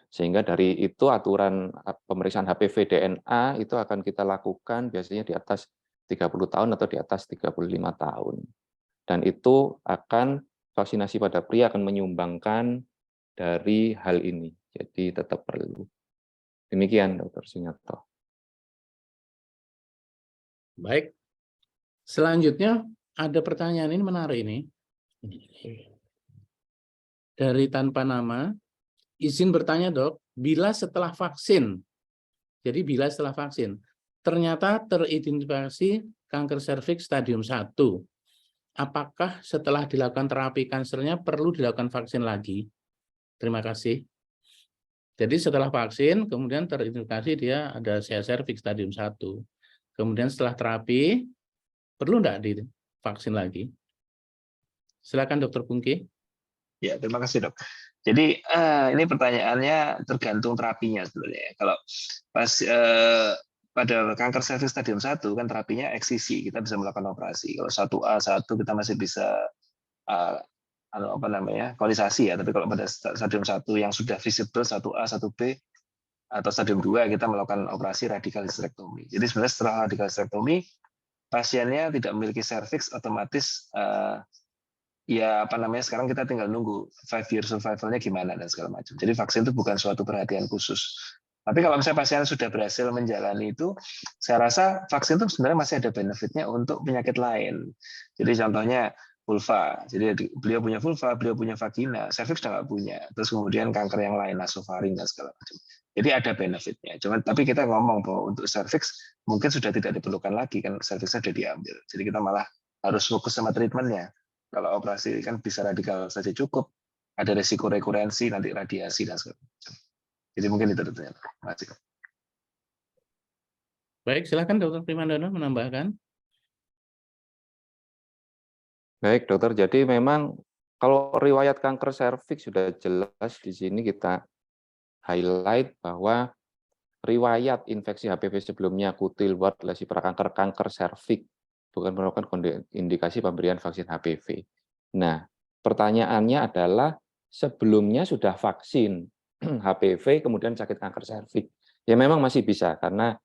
Sehingga dari itu aturan pemeriksaan HPV DNA itu akan kita lakukan biasanya di atas 30 tahun atau di atas 35 tahun. Dan itu akan, vaksinasi pada pria akan menyumbangkan dari hal ini. Jadi tetap perlu. Demikian, Dr. Sunyoto. Baik. Selanjutnya ada pertanyaan ini menarik ini. Dari tanpa nama, izin bertanya dok, bila setelah vaksin, jadi bila setelah vaksin, ternyata teridentifikasi kanker serviks stadium 1, apakah setelah dilakukan terapi kansernya perlu dilakukan vaksin lagi? Terima kasih. Jadi setelah vaksin, kemudian teridentifikasi dia ada serviks stadium 1. Kemudian setelah terapi, perlu enggak divaksin lagi? Silakan Dr. Pungki. Ya, terima kasih dok. Jadi ini pertanyaannya tergantung terapinya sebenarnya. Kalau pas pada kanker serviks stadium 1 kan terapinya eksisi, kita bisa melakukan operasi. Kalau 1A, 1 kita masih bisa kolisasi ya. Tapi kalau pada stadium 1 yang sudah visible 1A, 1B atau stadium 2 kita melakukan operasi radikalistektomi. Jadi sebenarnya setelah radikalistektomi pasiennya tidak memiliki serviks, otomatis sekarang kita tinggal nunggu 5-year survival-nya gimana dan segala macam. Jadi vaksin itu bukan suatu perhatian khusus. Tapi kalau misalnya pasien sudah berhasil menjalani itu, saya rasa vaksin itu sebenarnya masih ada benefitnya untuk penyakit lain. Jadi contohnya vulva. Jadi beliau punya vulva, beliau punya vagina, serviks sudah nggak punya. Terus kemudian kanker yang lain, nasofaring dan segala macam. Jadi ada benefitnya. Tapi kita ngomong bahwa untuk serviks mungkin sudah tidak diperlukan lagi kan, serviksnya sudah diambil. Jadi kita malah harus fokus sama treatmentnya. Kalau operasi kan bisa radikal saja cukup, ada resiko rekurensi, nanti radiasi dan segala macam. Jadi mungkin itu ternyata. Terima kasih. Baik, silakan Dr. Primandono menambahkan. Baik, dokter. Jadi memang kalau riwayat kanker serviks sudah jelas di sini kita highlight bahwa riwayat infeksi HPV sebelumnya, kutil, wart, lesi prakanker, kanker serviks bukan merupakan indikasi pemberian vaksin HPV. Nah, pertanyaannya adalah sebelumnya sudah vaksin HPV kemudian sakit kanker serviks. Ya memang masih bisa karena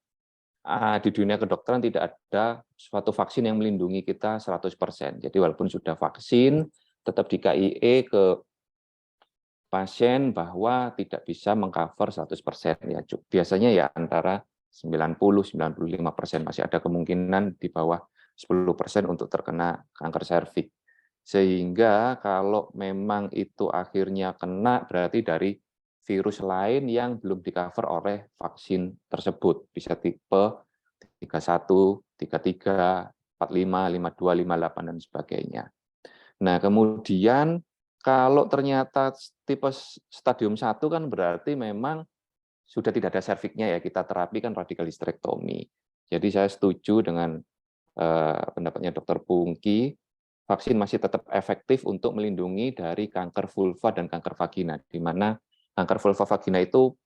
di dunia kedokteran tidak ada suatu vaksin yang melindungi kita 100%. Jadi walaupun sudah vaksin, tetap di KIE ke pasien bahwa tidak bisa mengcover 100%. Ya, biasanya ya antara 90-95%, masih ada kemungkinan di bawah 10% untuk terkena kanker serviks. Sehingga kalau memang itu akhirnya kena, berarti dari virus lain yang belum di-cover oleh vaksin tersebut. Bisa tipe 31, 33, 45, 52, 58, dan sebagainya. Nah, kemudian kalau ternyata tipe stadium 1 kan berarti memang sudah tidak ada serviksnya ya, kita terapi kan radikal histerektomi. Jadi saya setuju dengan pendapatnya Dr. Pungki, vaksin masih tetap efektif untuk melindungi dari kanker vulva dan kanker vagina, di mana kanker vulva vagina itu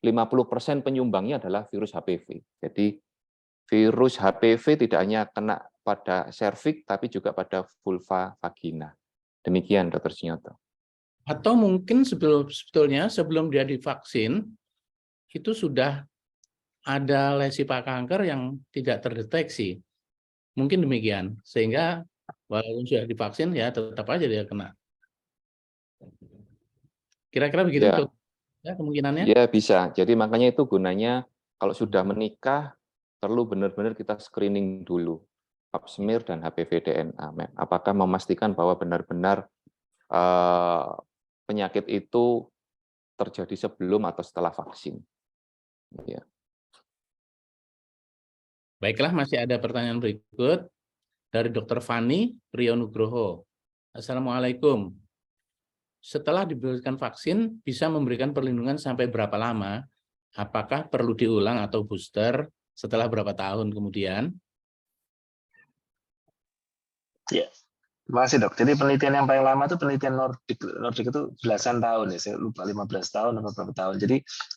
50% penyumbangnya adalah virus HPV. Jadi virus HPV tidak hanya kena pada serviks, tapi juga pada vulva vagina. Demikian, Dr. Sunyoto. Atau mungkin sebetulnya sebelum dia divaksin, itu sudah ada lesi kanker yang tidak terdeteksi. Mungkin demikian. Sehingga walaupun sudah divaksin, ya tetap aja dia kena. Kira-kira begitu, Ya. Dok? Ya, kemungkinannya? Ya, bisa. Jadi makanya itu gunanya kalau sudah menikah, perlu benar-benar kita screening dulu. Pap smear dan HPV DNA. Apakah memastikan bahwa benar-benar penyakit itu terjadi sebelum atau setelah vaksin. Ya. Baiklah, masih ada pertanyaan berikut dari Dr. Fani Priyonugroho. Assalamualaikum. Setelah diberikan vaksin, bisa memberikan perlindungan sampai berapa lama? Apakah perlu diulang atau booster setelah berapa tahun kemudian? Ya, terima kasih dok. Jadi penelitian yang paling lama itu penelitian Nordik itu belasan tahun ya, saya lupa 15 tahun atau berapa tahun. Jadi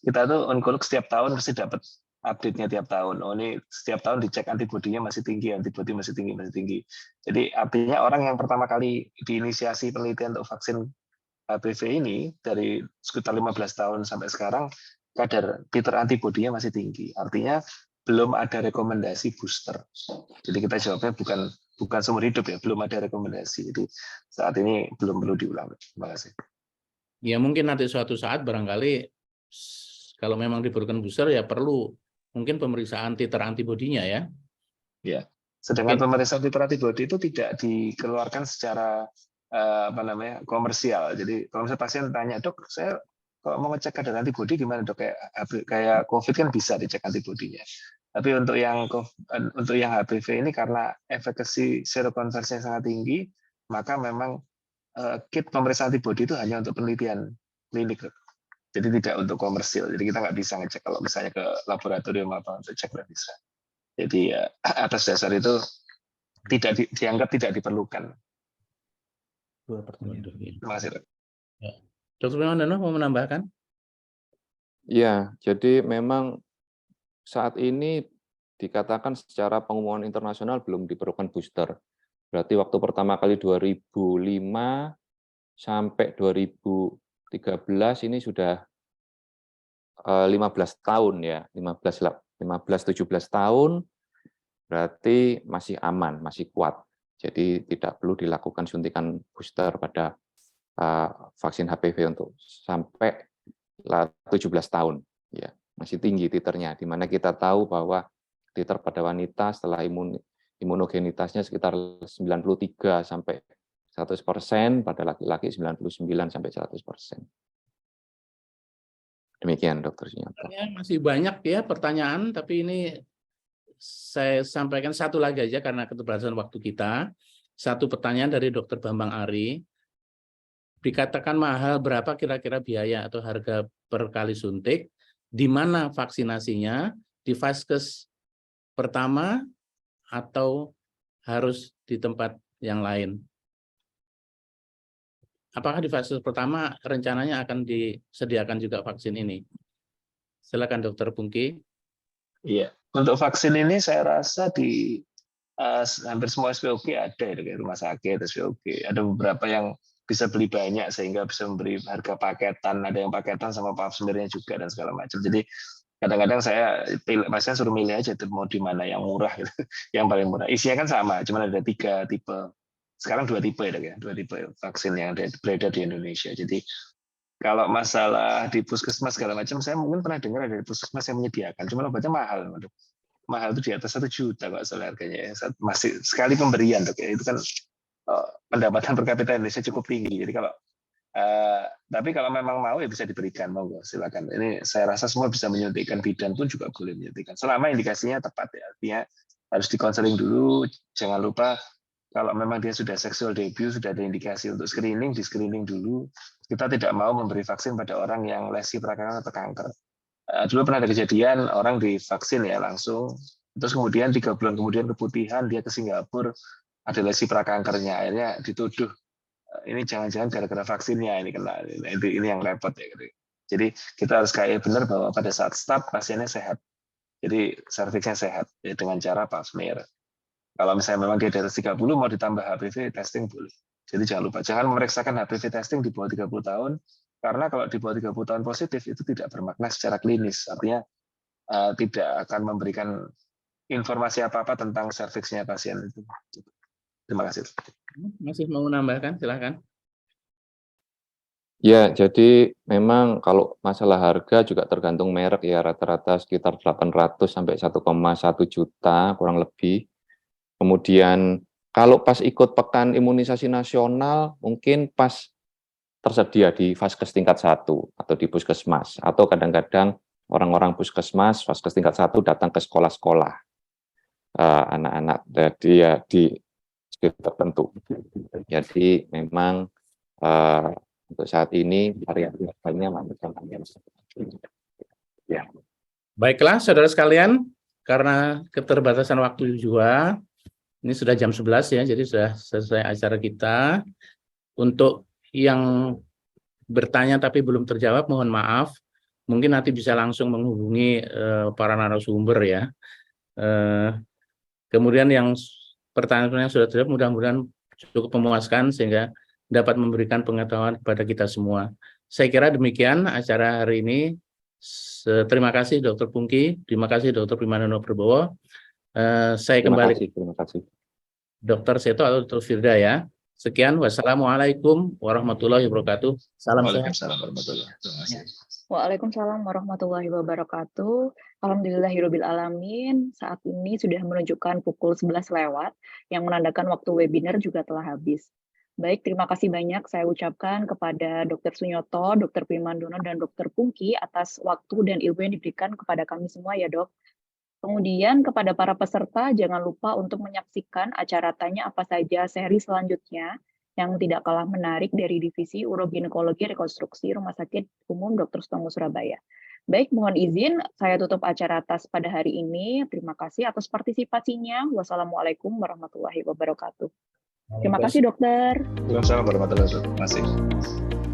kita tuh onkolog setiap tahun pasti dapat update-nya tiap tahun. Oh ini setiap tahun dicek antibodinya masih tinggi, antibodi masih tinggi, masih tinggi. Jadi artinya orang yang pertama kali diinisiasi penelitian untuk vaksin HPV ini dari sekitar 15 tahun sampai sekarang kadar titer antibodinya masih tinggi. Artinya belum ada rekomendasi booster. Jadi kita jawabnya bukan seumur hidup ya, belum ada rekomendasi. Jadi saat ini belum perlu diulang. Terima kasih. Ya mungkin nanti suatu saat barangkali kalau memang diperlukan booster ya perlu mungkin pemeriksaan titer antibodinya ya. Ya. Sedangkan pemeriksaan titer antibodi itu tidak dikeluarkan secara komersial. Jadi kalau misalnya pasien tanya, dok, saya kalau mau ngecek kadar antibodi gimana dok? Kayak COVID kan bisa dicek antibodinya. Tapi untuk yang HPV ini karena efekasi serokonversi yang sangat tinggi, maka memang kit pemeriksaan antibodi itu hanya untuk penelitian klinik. Jadi tidak untuk komersil. Jadi kita nggak bisa ngecek kalau misalnya ke laboratorium apa untuk cek nggak bisa. Jadi atas dasar itu dianggap tidak diperlukan. Terima kasih, Dok. Dr. Primandono mau menambahkan? Ya, jadi memang saat ini dikatakan secara pengumuman internasional belum diperlukan booster. Berarti waktu pertama kali 2005 sampai 2013 ini sudah 15 tahun ya, 15-17 tahun, berarti masih aman, masih kuat. Jadi tidak perlu dilakukan suntikan booster pada vaksin HPV untuk sampai 17 tahun. Ya, masih tinggi titernya, di mana kita tahu bahwa titer pada wanita setelah imunogenitasnya sekitar 93 sampai 100%, pada laki-laki 99 sampai 100%. Demikian, Dr. Sunyoto. Masih banyak ya pertanyaan, tapi ini saya sampaikan satu lagi aja karena keterbatasan waktu kita. Satu pertanyaan dari Dr. Bambang Ari. Dikatakan mahal, berapa kira-kira biaya atau harga per kali suntik? Di mana vaksinasinya? Di vaskes pertama atau harus di tempat yang lain? Apakah di fase pertama rencananya akan disediakan juga vaksin ini? Silakan Dr. Pungki. Iya, untuk vaksin ini saya rasa di hampir semua SPOG ada ya, kayak rumah sakit, SPOG. Ada beberapa yang bisa beli banyak sehingga bisa memberi harga paketan, ada yang paketan sama pap smearnya juga dan segala macam. Jadi kadang-kadang saya pasien suruh milih aja tuh mau di mana yang murah gitu. Yang paling murah. Isinya kan sama, cuma ada 3 tipe. Sekarang 2 tipe ya, 2 tipe vaksin yang beredar di Indonesia. Jadi kalau masalah di puskesmas segala macam, saya mungkin pernah dengar ada puskesmas yang menyediakan, cuma obatnya mahal. Mahal itu di atas 1 juta kalau salah harganya. Masih sekali pemberian, dok ya. Itu kan pendapatan per kapita Indonesia cukup tinggi. Jadi tapi kalau memang mau ya bisa diberikan, monggo silakan. Ini saya rasa semua bisa menyuntikkan, bidan pun juga boleh menyuntikkan. Selama indikasinya tepat ya, artinya harus dikonseling dulu. Jangan lupa kalau memang dia sudah sexual debut, sudah ada indikasi untuk screening, di screening dulu. Kita tidak mau memberi vaksin pada orang yang lesi peradangan atau kanker. Dulu pernah ada kejadian orang divaksin ya langsung, terus kemudian 3 bulan kemudian keputihan, dia ke Singapura, ada lesi prakankernya, akhirnya dituduh ini jangan-jangan gara-gara vaksinnya ini kena. Ini yang repot ya. Jadi kita harus kayak benar bahwa pada saat start pasiennya sehat. Jadi serviksnya sehat ya, dengan cara pap smear. Kalau misalnya memang dia di atas 30 mau ditambah HPV testing boleh. Jadi jangan lupa, jangan memeriksakan HPV testing di bawah 30 tahun, karena kalau di bawah 30 tahun positif itu tidak bermakna secara klinis. Artinya tidak akan memberikan informasi apa-apa tentang serviksnya pasien itu. Terima kasih. Masih mau menambahkan, silakan. Ya, jadi memang kalau masalah harga juga tergantung merek ya, rata-rata sekitar 800 sampai 1,1 juta kurang lebih. Kemudian kalau pas ikut pekan imunisasi nasional, mungkin pas tersedia di vaskes tingkat 1 atau di puskesmas, atau kadang-kadang orang-orang puskesmas, vaskes tingkat 1 datang ke sekolah-sekolah, anak-anak di sekitar tertentu. Jadi memang untuk saat ini variasi harganya macam-macam. Ya. Baiklah, saudara sekalian, karena keterbatasan waktu juga, ini sudah jam 11 ya, jadi sudah selesai acara kita. Untuk yang bertanya tapi belum terjawab, mohon maaf. Mungkin nanti bisa langsung menghubungi para narasumber ya. Kemudian yang pertanyaan yang sudah terjawab mudah-mudahan cukup memuaskan sehingga dapat memberikan pengetahuan kepada kita semua. Saya kira demikian acara hari ini. Terima kasih Dr. Pungki, terima kasih Dr. Primandono Prabowo. Saya kembali. Terima kasih. Dr. Seto atau Dr. Firda ya. Sekian, wassalamualaikum warahmatullahi wabarakatuh. Salam sehat. Waalaikumsalam warahmatullahi wabarakatuh. Alhamdulillahirabbil alamin. Saat ini sudah menunjukkan pukul 11 lewat, yang menandakan waktu webinar juga telah habis. Baik, terima kasih banyak saya ucapkan kepada Dr. Sunyoto, Dr. Primandono, dan Dr. Pungki atas waktu dan ilmu yang diberikan kepada kami semua ya dok. Kemudian kepada para peserta, jangan lupa untuk menyaksikan acara Tanya Apa Saja seri selanjutnya yang tidak kalah menarik dari Divisi Uroginekologi Rekonstruksi Rumah Sakit Umum Dr. Sutomo Surabaya. Baik, mohon izin saya tutup acara atas pada hari ini. Terima kasih atas partisipasinya. Wassalamualaikum warahmatullahi wabarakatuh. Terima kasih dokter. Waalaikumsalam warahmatullahi wabarakatuh. Terima kasih.